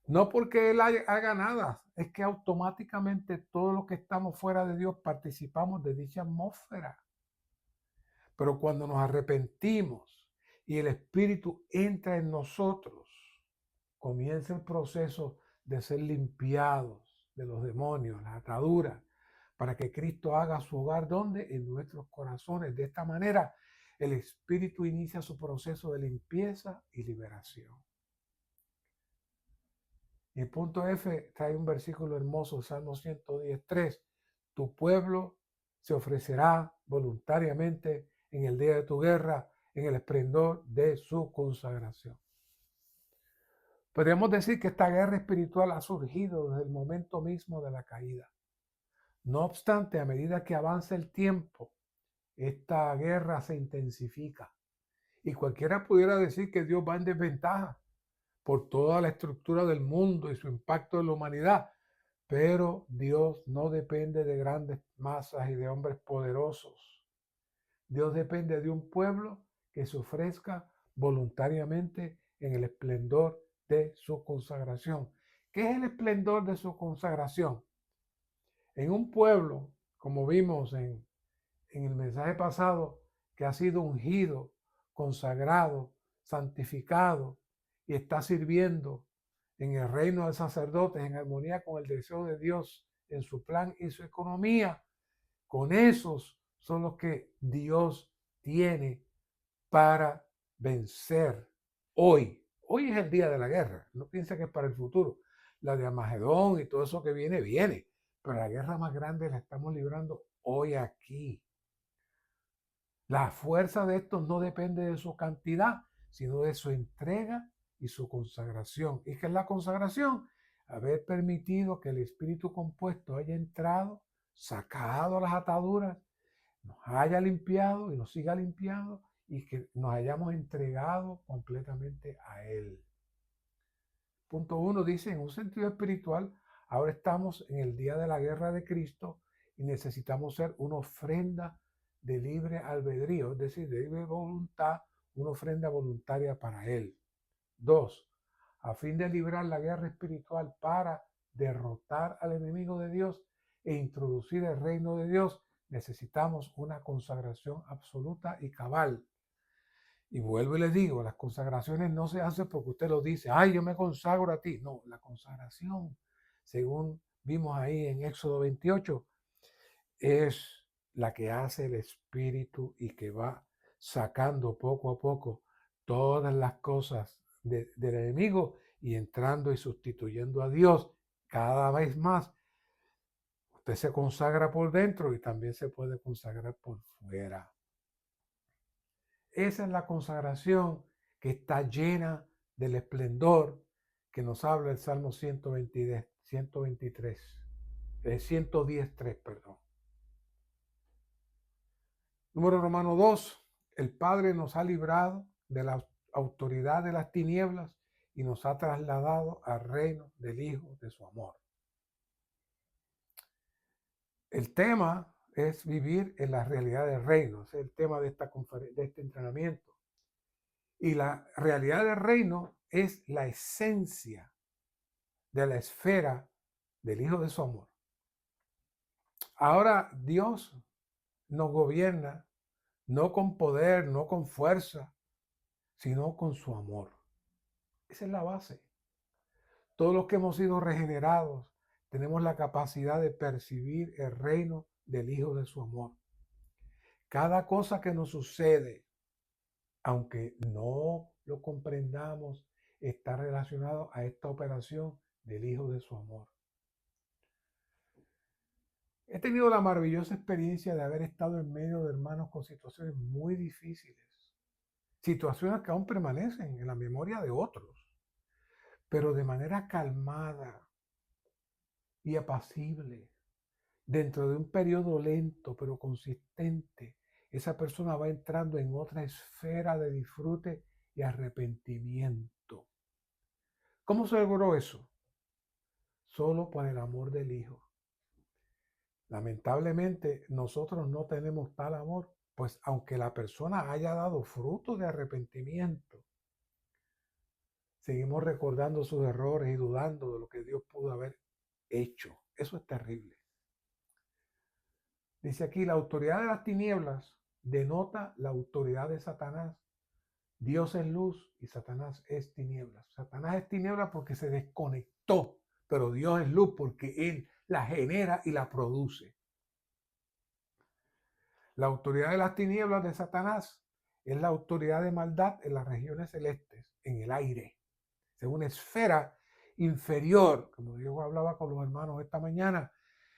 Speaker 1: No porque Él haga nada, es que automáticamente todos los que estamos fuera de Dios participamos de dicha atmósfera. Pero cuando nos arrepentimos y el Espíritu entra en nosotros, comienza el proceso de ser limpiados de los demonios, las ataduras, para que Cristo haga su hogar, ¿dónde? En nuestros corazones. De esta manera, el Espíritu inicia su proceso de limpieza y liberación. Y el punto F trae un versículo hermoso, Salmo 110:3. Tu pueblo se ofrecerá voluntariamente en el día de tu guerra, en el esplendor de su consagración. Podríamos decir que esta guerra espiritual ha surgido desde el momento mismo de la caída. No obstante, a medida que avanza el tiempo, esta guerra se intensifica. Y cualquiera pudiera decir que Dios va en desventaja por toda la estructura del mundo y su impacto en la humanidad. Pero Dios no depende de grandes masas y de hombres poderosos. Dios depende de un pueblo que se ofrezca voluntariamente en el esplendor de su consagración. ¿Qué es el esplendor de su consagración? En un pueblo, como vimos en el mensaje pasado, que ha sido ungido, consagrado, santificado y está sirviendo en el reino de sacerdotes en armonía con el deseo de Dios en su plan y su economía, con esos son los que Dios tiene para vencer hoy. Hoy es el día de la guerra. No piensa que es para el futuro. La de Armagedón y todo eso que viene, viene. Pero la guerra más grande la estamos librando hoy aquí. La fuerza de estos no depende de su cantidad, sino de su entrega y su consagración. ¿Y qué es la consagración? Haber permitido que el Espíritu compuesto haya entrado, sacado las ataduras, nos haya limpiado y nos siga limpiando y que nos hayamos entregado completamente a Él. Punto 1 dice, en un sentido espiritual, ahora estamos en el día de la guerra de Cristo y necesitamos ser una ofrenda de libre albedrío, es decir, de libre voluntad, una ofrenda voluntaria para Él. 2, a fin de librar la guerra espiritual para derrotar al enemigo de Dios e introducir el reino de Dios, necesitamos una consagración absoluta y cabal. Y vuelvo y les digo, las consagraciones no se hacen porque usted lo dice, ay, yo me consagro a ti. No, la consagración, según vimos ahí en Éxodo 28, es la que hace el Espíritu y que va sacando poco a poco todas las cosas del enemigo y entrando y sustituyendo a Dios cada vez más. Usted se consagra por dentro y también se puede consagrar por fuera. Esa es la consagración que está llena del esplendor que nos habla el Salmo 110:3, perdón. Número romano 2, el Padre nos ha librado de la autoridad de las tinieblas y nos ha trasladado al reino del Hijo de su amor. El tema es vivir en la realidad del reino, es el tema de este entrenamiento. Y la realidad del reino es la esencia de la esfera del Hijo de su amor. Ahora Dios nos gobierna no con poder, no con fuerza, sino con su amor. Esa es la base. Todos los que hemos sido regenerados tenemos la capacidad de percibir el reino del Hijo de su amor. Cada cosa que nos sucede, aunque no lo comprendamos, está relacionado a esta operación del Hijo de su amor. He tenido la maravillosa experiencia de haber estado en medio de hermanos con situaciones muy difíciles, situaciones que aún permanecen en la memoria de otros, pero de manera calmada y apacible, dentro de un periodo lento pero consistente, esa persona va entrando en otra esfera de disfrute y arrepentimiento. ¿Cómo se logró eso? Solo por el amor del Hijo. Lamentablemente, nosotros no tenemos tal amor, pues aunque la persona haya dado fruto de arrepentimiento, seguimos recordando sus errores y dudando de lo que Dios pudo haber hecho. Eso es terrible. Dice aquí, la autoridad de las tinieblas denota la autoridad de Satanás. Dios es luz y Satanás es tinieblas. Satanás es tinieblas porque se desconectó, pero Dios es luz porque Él la genera y la produce. La autoridad de las tinieblas de Satanás es la autoridad de maldad en las regiones celestes, en el aire. Es una esfera inferior, como yo hablaba con los hermanos esta mañana.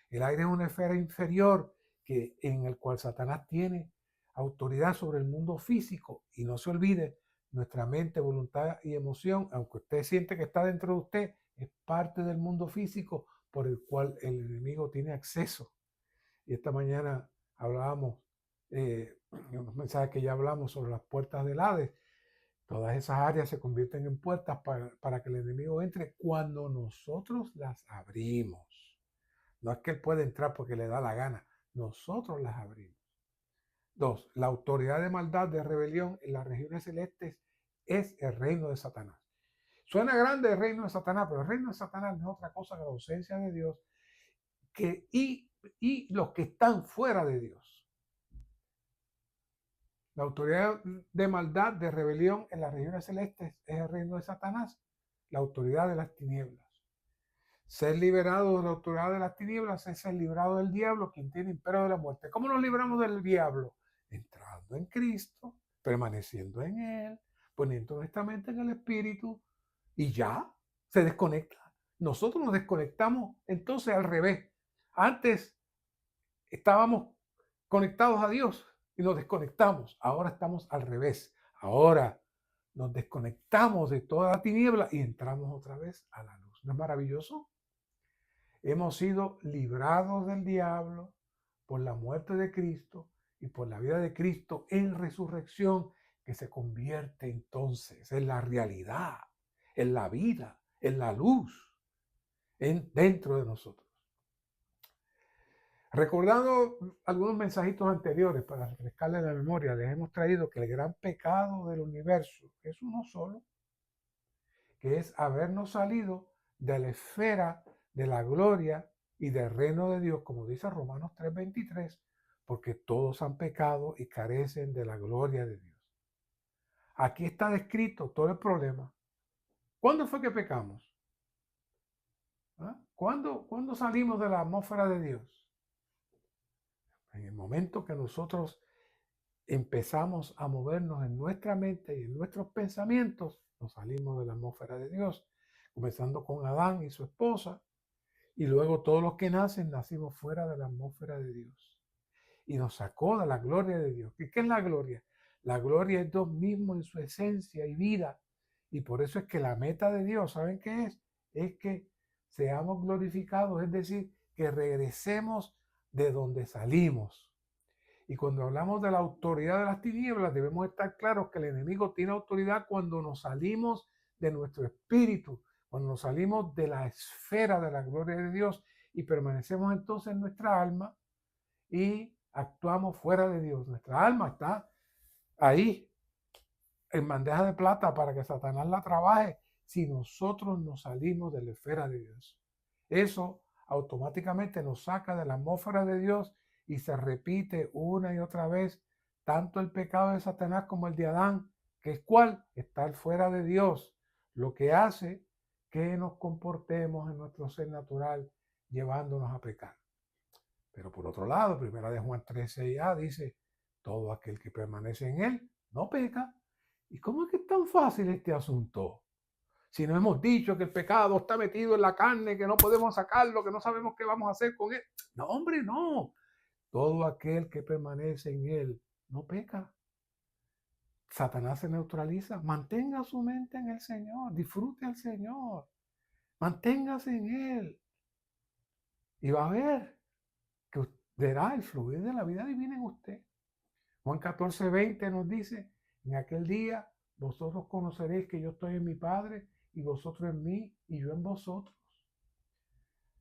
Speaker 1: El aire es una esfera inferior en el cual Satanás tiene autoridad sobre el mundo físico. Y no se olvide, nuestra mente, voluntad y emoción, aunque usted siente que está dentro de usted, es parte del mundo físico por el cual el enemigo tiene acceso. Y esta mañana hablábamos, en unos mensajes que ya hablamos sobre las puertas del Hades. Todas esas áreas se convierten en puertas para que el enemigo entre cuando nosotros las abrimos. No es que él puede entrar porque le da la gana, nosotros las abrimos. 2. La autoridad de maldad, de rebelión en las regiones celestes es el reino de Satanás. Suena grande el reino de Satanás, pero el reino de Satanás no es otra cosa que la ausencia de Dios y los que están fuera de Dios. La autoridad de maldad, de rebelión en las regiones celestes es el reino de Satanás, la autoridad de las tinieblas. Ser liberado de la autoridad de las tinieblas es ser librado del diablo, quien tiene imperio de la muerte. ¿Cómo nos libramos del diablo? Entrando en Cristo, permaneciendo en Él, poniendo nuestra mente en el Espíritu y ya se desconecta. Nosotros nos desconectamos entonces al revés. Antes estábamos conectados a Dios y nos desconectamos. Ahora estamos al revés. Ahora nos desconectamos de toda la tiniebla y entramos otra vez a la luz. ¿No es maravilloso? Hemos sido librados del diablo por la muerte de Cristo y por la vida de Cristo en resurrección, que se convierte entonces en la realidad, en la vida, en la luz, dentro de nosotros. Recordando algunos mensajitos anteriores para refrescarle la memoria, les hemos traído que el gran pecado del universo es uno solo, que es habernos salido de la esfera de la gloria y del reino de Dios, como dice Romanos 3:23, porque todos han pecado y carecen de la gloria de Dios. Aquí está descrito todo el problema. ¿Cuándo fue que pecamos? ¿Ah? ¿Cuándo salimos de la atmósfera de Dios? En el momento que nosotros empezamos a movernos en nuestra mente y en nuestros pensamientos, nos salimos de la atmósfera de Dios, comenzando con Adán y su esposa, y luego todos los que nacen, nacimos fuera de la atmósfera de Dios. Y nos sacó de la gloria de Dios. ¿Qué es la gloria? La gloria es Dios mismo en su esencia y vida. Y por eso es que la meta de Dios, ¿saben qué es? Es que seamos glorificados, es decir, que regresemos de donde salimos. Y cuando hablamos de la autoridad de las tinieblas, debemos estar claros que el enemigo tiene autoridad cuando nos salimos de nuestro espíritu, cuando nos salimos de la esfera de la gloria de Dios y permanecemos entonces en nuestra alma y actuamos fuera de Dios. Nuestra alma está ahí en bandeja de plata para que Satanás la trabaje si nosotros nos salimos de la esfera de Dios. Eso automáticamente nos saca de la atmósfera de Dios y se repite una y otra vez tanto el pecado de Satanás como el de Adán, que es cuál, estar fuera de Dios, lo que hace que nos comportemos en nuestro ser natural llevándonos a pecar. Pero por otro lado, primera de Juan 13a dice, todo aquel que permanece en él no peca. ¿Y cómo es que es tan fácil este asunto? Si no hemos dicho que el pecado está metido en la carne, que no podemos sacarlo, que no sabemos qué vamos a hacer con él. No, hombre, no. Todo aquel que permanece en él no peca. Satanás se neutraliza. Mantenga su mente en el Señor. Disfrute al Señor. Manténgase en él. Y va a ver que verá el fluir de la vida divina en usted. Juan 14:20 nos dice, en aquel día vosotros conoceréis que yo estoy en mi Padre y vosotros en mí y yo en vosotros.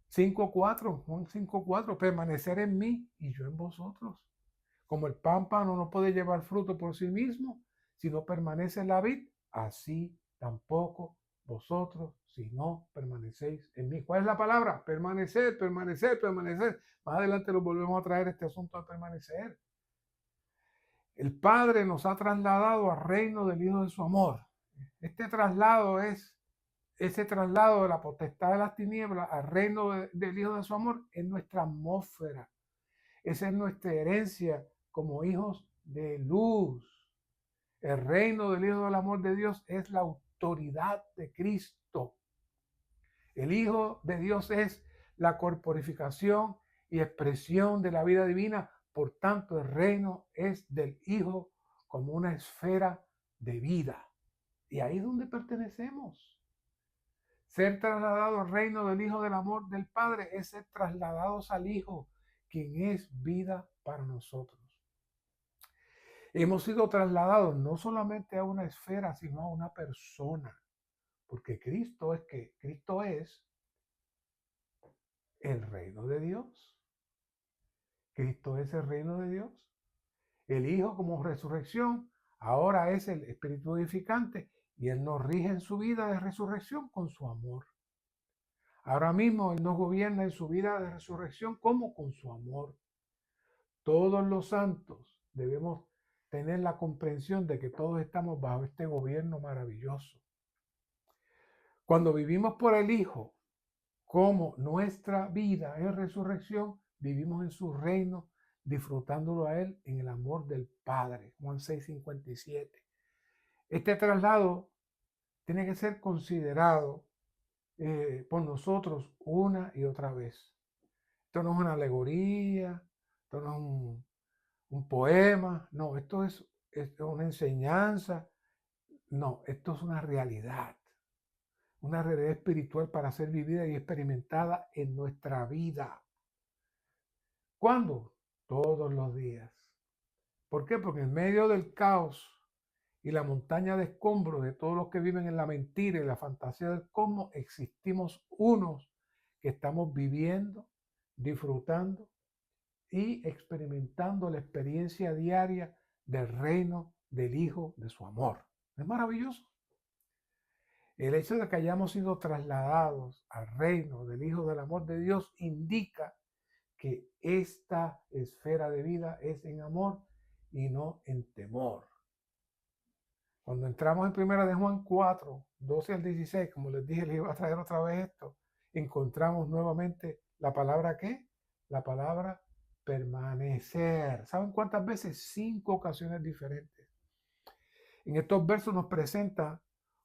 Speaker 1: 5:4, Juan 5:4, permanecer en mí y yo en vosotros. Como el pámpano no puede llevar fruto por sí mismo, si no permanece en la vid, así tampoco vosotros, si no permanecéis en mí. ¿Cuál es la palabra? Permanecer, permanecer, permanecer. Más adelante lo volvemos a traer este asunto de permanecer. El Padre nos ha trasladado al reino del Hijo de su amor. Este traslado es ese traslado de la potestad de las tinieblas al reino del Hijo de su amor en nuestra atmósfera. Esa es nuestra herencia como hijos de luz. El reino del Hijo del amor de Dios es la autoridad de Cristo. El Hijo de Dios es la corporificación y expresión de la vida divina. Por tanto, el reino es del Hijo como una esfera de vida. Y ahí es donde pertenecemos. Ser trasladado al reino del Hijo del amor del Padre es ser trasladados al Hijo, quien es vida para nosotros. Hemos sido trasladados no solamente a una esfera, sino a una persona. Porque Cristo es el reino de Dios. Cristo es el reino de Dios. El Hijo como resurrección ahora es el Espíritu edificante y Él nos rige en su vida de resurrección con su amor. Ahora mismo Él nos gobierna en su vida de resurrección como con su amor. Todos los santos debemos tener la comprensión de que todos estamos bajo este gobierno maravilloso. Cuando vivimos por el Hijo, como nuestra vida es resurrección, vivimos en su reino, disfrutándolo a Él en el amor del Padre. Juan 6:57. Este traslado tiene que ser considerado por nosotros una y otra vez. Esto no es una alegoría, esto no es un poema, no, esto es una enseñanza, no, esto es una realidad espiritual para ser vivida y experimentada en nuestra vida. ¿Cuándo? Todos los días. ¿Por qué? Porque en medio del caos y la montaña de escombros de todos los que viven en la mentira y la fantasía del cosmos, existimos unos que estamos viviendo, disfrutando y experimentando la experiencia diaria del reino del Hijo de su amor. ¿Es maravilloso? El hecho de que hayamos sido trasladados al reino del Hijo del amor de Dios indica que esta esfera de vida es en amor y no en temor. Cuando entramos en primera de Juan 4, 12 al 16, como les dije, les iba a traer otra vez esto, encontramos nuevamente la palabra ¿qué? La palabra permanecer. ¿Saben cuántas veces? 5 ocasiones diferentes. En estos versos nos presenta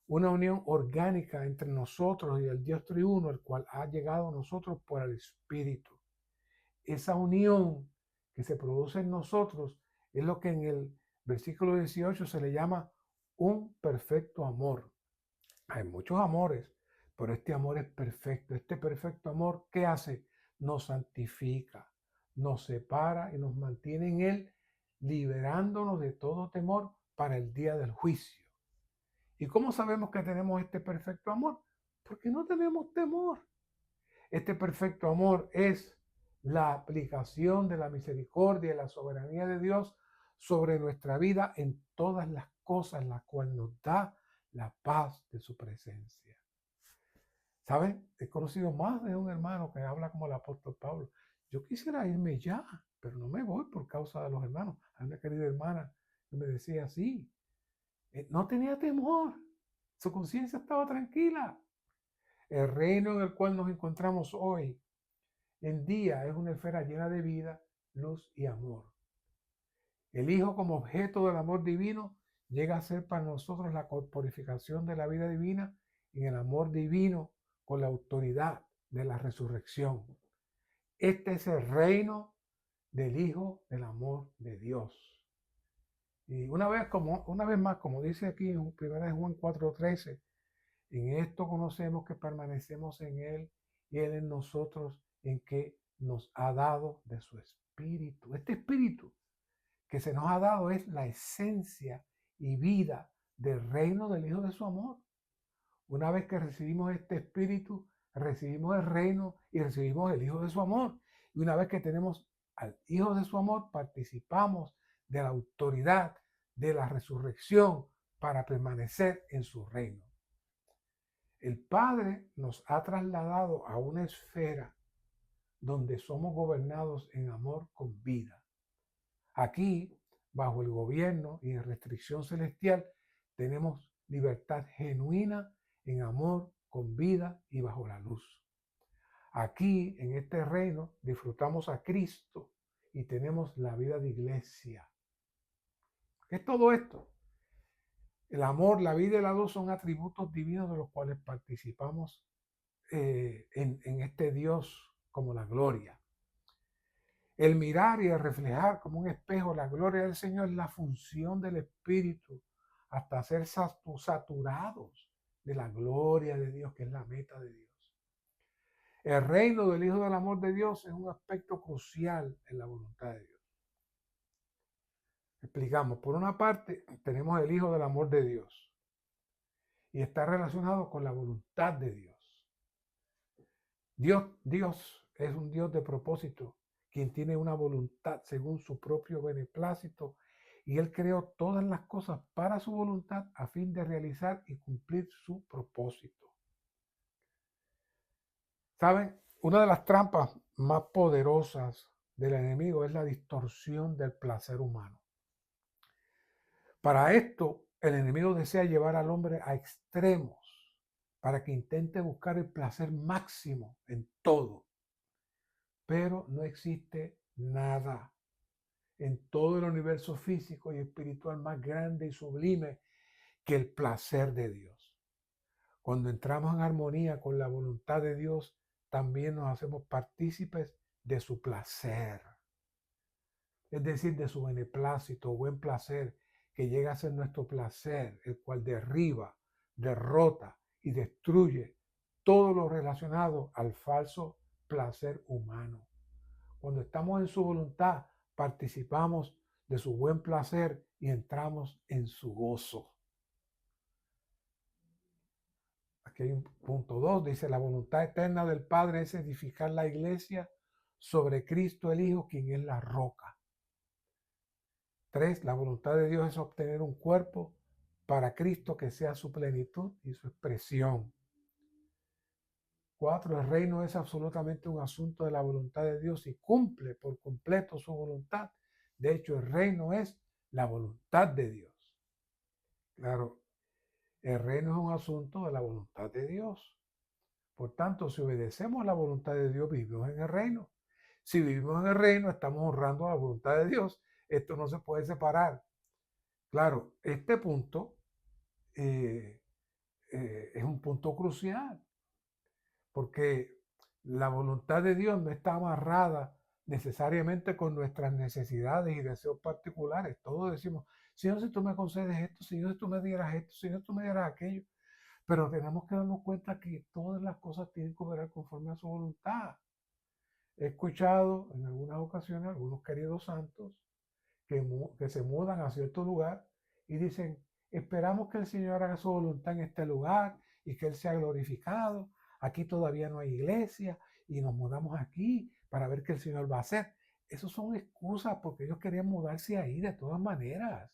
Speaker 1: una unión orgánica entre nosotros y el Dios triuno, el cual ha llegado a nosotros por el Espíritu. Esa unión que se produce en nosotros es lo que en el versículo 18 se le llama un perfecto amor. Hay muchos amores, pero este amor es perfecto. Este perfecto amor, ¿qué hace? Nos santifica, nos separa y nos mantiene en él, liberándonos de todo temor para el día del juicio. ¿Y cómo sabemos que tenemos este perfecto amor? Porque no tenemos temor. Este perfecto amor es la aplicación de la misericordia y la soberanía de Dios sobre nuestra vida en todas las cosas, la cual nos da la paz de su presencia. ¿Saben? He conocido más de un hermano que habla como el apóstol Pablo. Yo quisiera irme ya, pero no me voy por causa de los hermanos. Hay una querida hermana que me decía así. No tenía temor. Su conciencia estaba tranquila. El reino en el cual nos encontramos hoy en día es una esfera llena de vida, luz y amor. El Hijo como objeto del amor divino llega a ser para nosotros la corporificación de la vida divina en el amor divino con la autoridad de la resurrección. Este es el reino del Hijo del amor de Dios. Y una vez más, como dice aquí en 1 Juan 4:13, en esto conocemos que permanecemos en Él y Él en nosotros, en que nos ha dado de su Espíritu. Este Espíritu que se nos ha dado es la esencia y vida del reino del Hijo de su amor. Una vez que recibimos este Espíritu, recibimos el reino y recibimos el Hijo de su amor. Y una vez que tenemos al Hijo de su amor, participamos de la autoridad de la resurrección para permanecer en su reino. El Padre nos ha trasladado a una esfera donde somos gobernados en amor con vida. Aquí, bajo el gobierno y en restricción celestial, tenemos libertad genuina en amor con vida y bajo la luz. Aquí, en este reino, disfrutamos a Cristo y tenemos la vida de iglesia. ¿Qué es todo esto? El amor, la vida y la luz son atributos divinos de los cuales participamos en este Dios como la gloria. El mirar y el reflejar como un espejo la gloria del Señor es la función del Espíritu hasta ser saturados de la gloria de Dios, que es la meta de Dios. El reino del Hijo del amor de Dios es un aspecto crucial en la voluntad de Dios. Explicamos, por una parte tenemos el Hijo del amor de Dios y está relacionado con la voluntad de Dios. Dios es un Dios de propósito, quien tiene una voluntad según su propio beneplácito, y Él creó todas las cosas para su voluntad a fin de realizar y cumplir su propósito. ¿Saben? Una de las trampas más poderosas del enemigo es la distorsión del placer humano. Para esto, el enemigo desea llevar al hombre a extremos para que intente buscar el placer máximo en todo. Pero no existe nada en todo el universo físico y espiritual más grande y sublime que el placer de Dios. Cuando entramos en armonía con la voluntad de Dios, también nos hacemos partícipes de su placer, es decir, de su beneplácito o buen placer, que llega a ser nuestro placer, el cual derriba, derrota y destruye todo lo relacionado al falso placer humano. Cuando estamos en su voluntad, participamos de su buen placer y entramos en su gozo. Aquí hay un punto 2, dice, la voluntad eterna del Padre es edificar la iglesia sobre Cristo el Hijo, quien es la roca. 3, la voluntad de Dios es obtener un cuerpo para Cristo que sea su plenitud y su expresión. 4, el reino es absolutamente un asunto de la voluntad de Dios y cumple por completo su voluntad. De hecho, el reino es la voluntad de Dios. Claro, el reino es un asunto de la voluntad de Dios. Por tanto, si obedecemos la voluntad de Dios, vivimos en el reino. Si vivimos en el reino, estamos honrando la voluntad de Dios. Esto no se puede separar. Claro, este punto eh, es un punto crucial, porque la voluntad de Dios no está amarrada necesariamente con nuestras necesidades y deseos particulares. Todos decimos, Señor, si tú me concedes esto, Señor, si tú me dieras esto, Señor, si tú me dieras aquello. Pero tenemos que darnos cuenta que todas las cosas tienen que operar conforme a su voluntad. He escuchado en algunas ocasiones a algunos queridos santos que se mudan a cierto lugar y dicen, esperamos que el Señor haga su voluntad en este lugar y que Él sea glorificado. Aquí todavía no hay iglesia y nos mudamos aquí para ver qué el Señor va a hacer. Esas son excusas porque ellos querían mudarse ahí de todas maneras.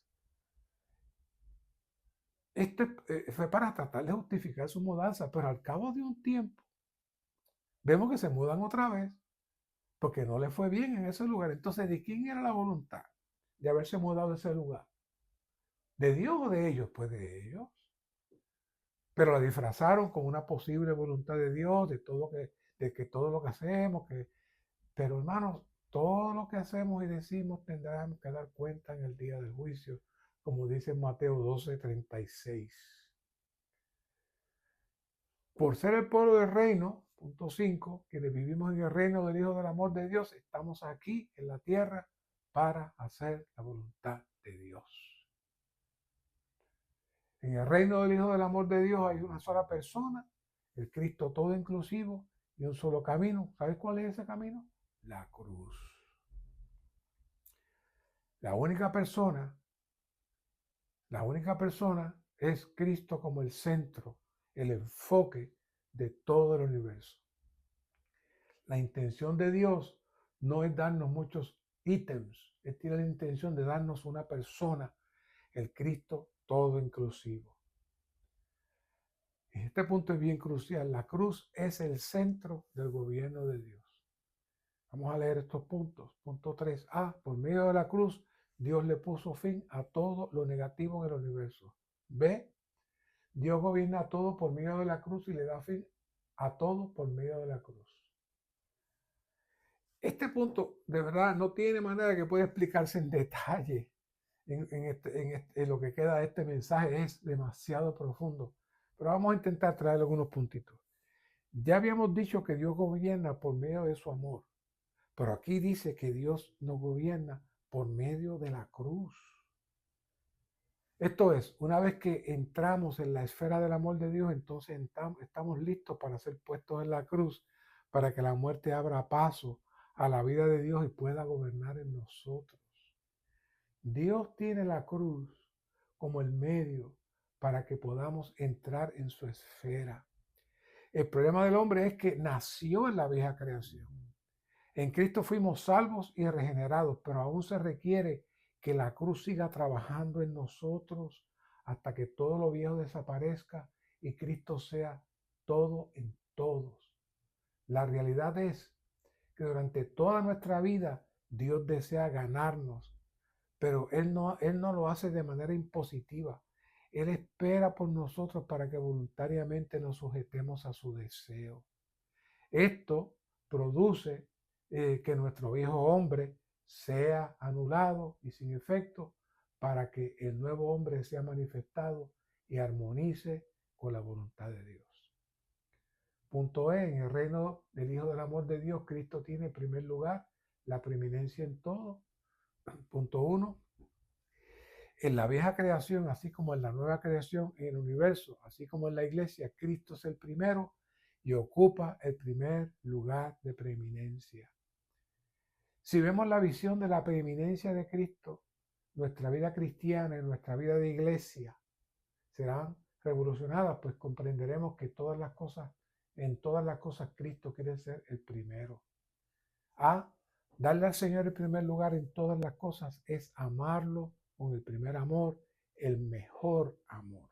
Speaker 1: Fue para tratar de justificar su mudanza, pero al cabo de un tiempo vemos que se mudan otra vez porque no les fue bien en ese lugar. Entonces, ¿de quién era la voluntad de haberse mudado de ese lugar? ¿De Dios o de ellos? Pues de ellos. Pero la disfrazaron con una posible voluntad de Dios, de que todo lo que hacemos, pero hermanos, todo lo que hacemos y decimos tendrán que dar cuenta en el día del juicio, como dice Mateo 12:36. Por ser el pueblo del reino, punto 5, quienes vivimos en el reino del Hijo del amor de Dios, estamos aquí en la tierra para hacer la voluntad de Dios. En el reino del Hijo del amor de Dios hay una sola persona, el Cristo todo inclusivo y un solo camino. ¿Sabes cuál es ese camino? La cruz. La única persona, la única persona es Cristo como el centro, el enfoque de todo el universo. La intención de Dios no es darnos muchos ítems, Él tiene la intención de darnos una persona, el Cristo todo inclusivo. Este punto es bien crucial. La cruz es el centro del gobierno de Dios. Vamos a leer estos puntos. Punto 3a. Por medio de la cruz, Dios le puso fin a todo lo negativo en el universo. B. Dios gobierna todo por medio de la cruz y le da fin a todo por medio de la cruz. Este punto, de verdad, no tiene manera que pueda explicarse en detalle en lo que queda de este mensaje. Es demasiado profundo. Pero vamos a intentar traer algunos puntitos. Ya habíamos dicho que Dios gobierna por medio de su amor, pero aquí dice que Dios nos gobierna por medio de la cruz. Esto es, una vez que entramos en la esfera del amor de Dios, entonces estamos listos para ser puestos en la cruz, para que la muerte abra paso a la vida de Dios y pueda gobernar en nosotros. Dios tiene la cruz como el medio para que podamos entrar en su esfera. El problema del hombre es que nació en la vieja creación. En Cristo fuimos salvos y regenerados, pero aún se requiere que la cruz siga trabajando en nosotros hasta que todo lo viejo desaparezca y Cristo sea todo en todos. La realidad es que durante toda nuestra vida Dios desea ganarnos, pero Él no lo hace de manera impositiva. Él espera por nosotros para que voluntariamente nos sujetemos a su deseo. Esto produce que nuestro viejo hombre sea anulado y sin efecto para que el nuevo hombre sea manifestado y armonice con la voluntad de Dios. Punto E, en el reino del Hijo del amor de Dios, Cristo tiene en primer lugar la preeminencia en todo. Punto 1, en la vieja creación, así como en la nueva creación, en el universo, así como en la iglesia, Cristo es el primero y ocupa el primer lugar de preeminencia. Si vemos la visión de la preeminencia de Cristo, nuestra vida cristiana y nuestra vida de iglesia serán revolucionadas, pues comprenderemos que en todas las cosas Cristo quiere ser el primero. Darle al Señor el primer lugar en todas las cosas es amarlo con el primer amor, el mejor amor.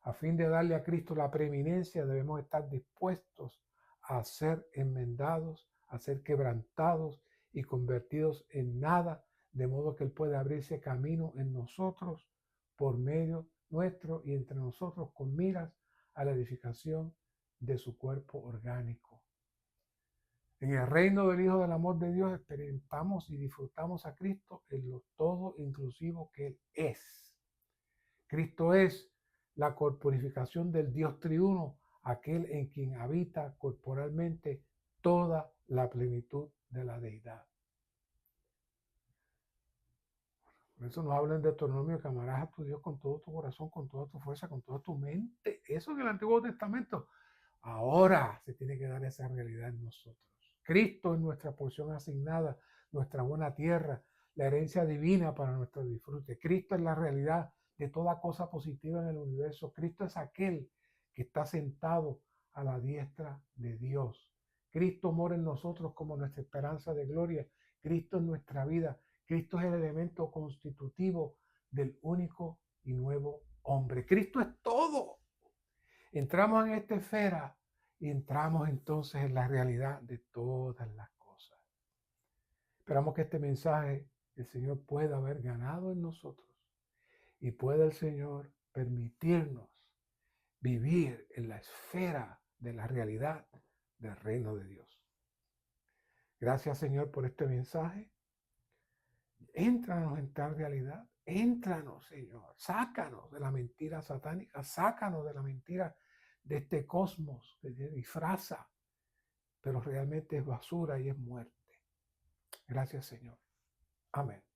Speaker 1: A fin de darle a Cristo la preeminencia, debemos estar dispuestos a ser enmendados, a ser quebrantados y convertidos en nada, de modo que Él pueda abrirse camino en nosotros, por medio nuestro y entre nosotros, con miras a la edificación de su cuerpo orgánico. En el reino del Hijo del amor de Dios experimentamos y disfrutamos a Cristo en lo todo inclusivo que Él es. Cristo es la corporificación del Dios triuno, aquel en quien habita corporalmente toda la plenitud de la deidad. Por eso nos habla en Deuteronomio que amarás a tu Dios con todo tu corazón, con toda tu fuerza, con toda tu mente. Eso en el Antiguo Testamento. Ahora se tiene que dar esa realidad en nosotros. Cristo es nuestra porción asignada, nuestra buena tierra, la herencia divina para nuestro disfrute. Cristo es la realidad de toda cosa positiva en el universo. Cristo es aquel que está sentado a la diestra de Dios. Cristo mora en nosotros como nuestra esperanza de gloria. Cristo es nuestra vida. Cristo es el elemento constitutivo del único y nuevo hombre. Cristo es todo. Entramos en esta esfera y entramos entonces en la realidad de todas las cosas. Esperamos que este mensaje el Señor pueda haber ganado en nosotros y pueda el Señor permitirnos vivir en la esfera de la realidad del reino de Dios. Gracias, Señor, por este mensaje. Éntranos en tal realidad. Éntranos, Señor. Sácanos de la mentira satánica. Sácanos de la mentira de este cosmos que se disfraza, pero realmente es basura y es muerte. Gracias, Señor. Amén.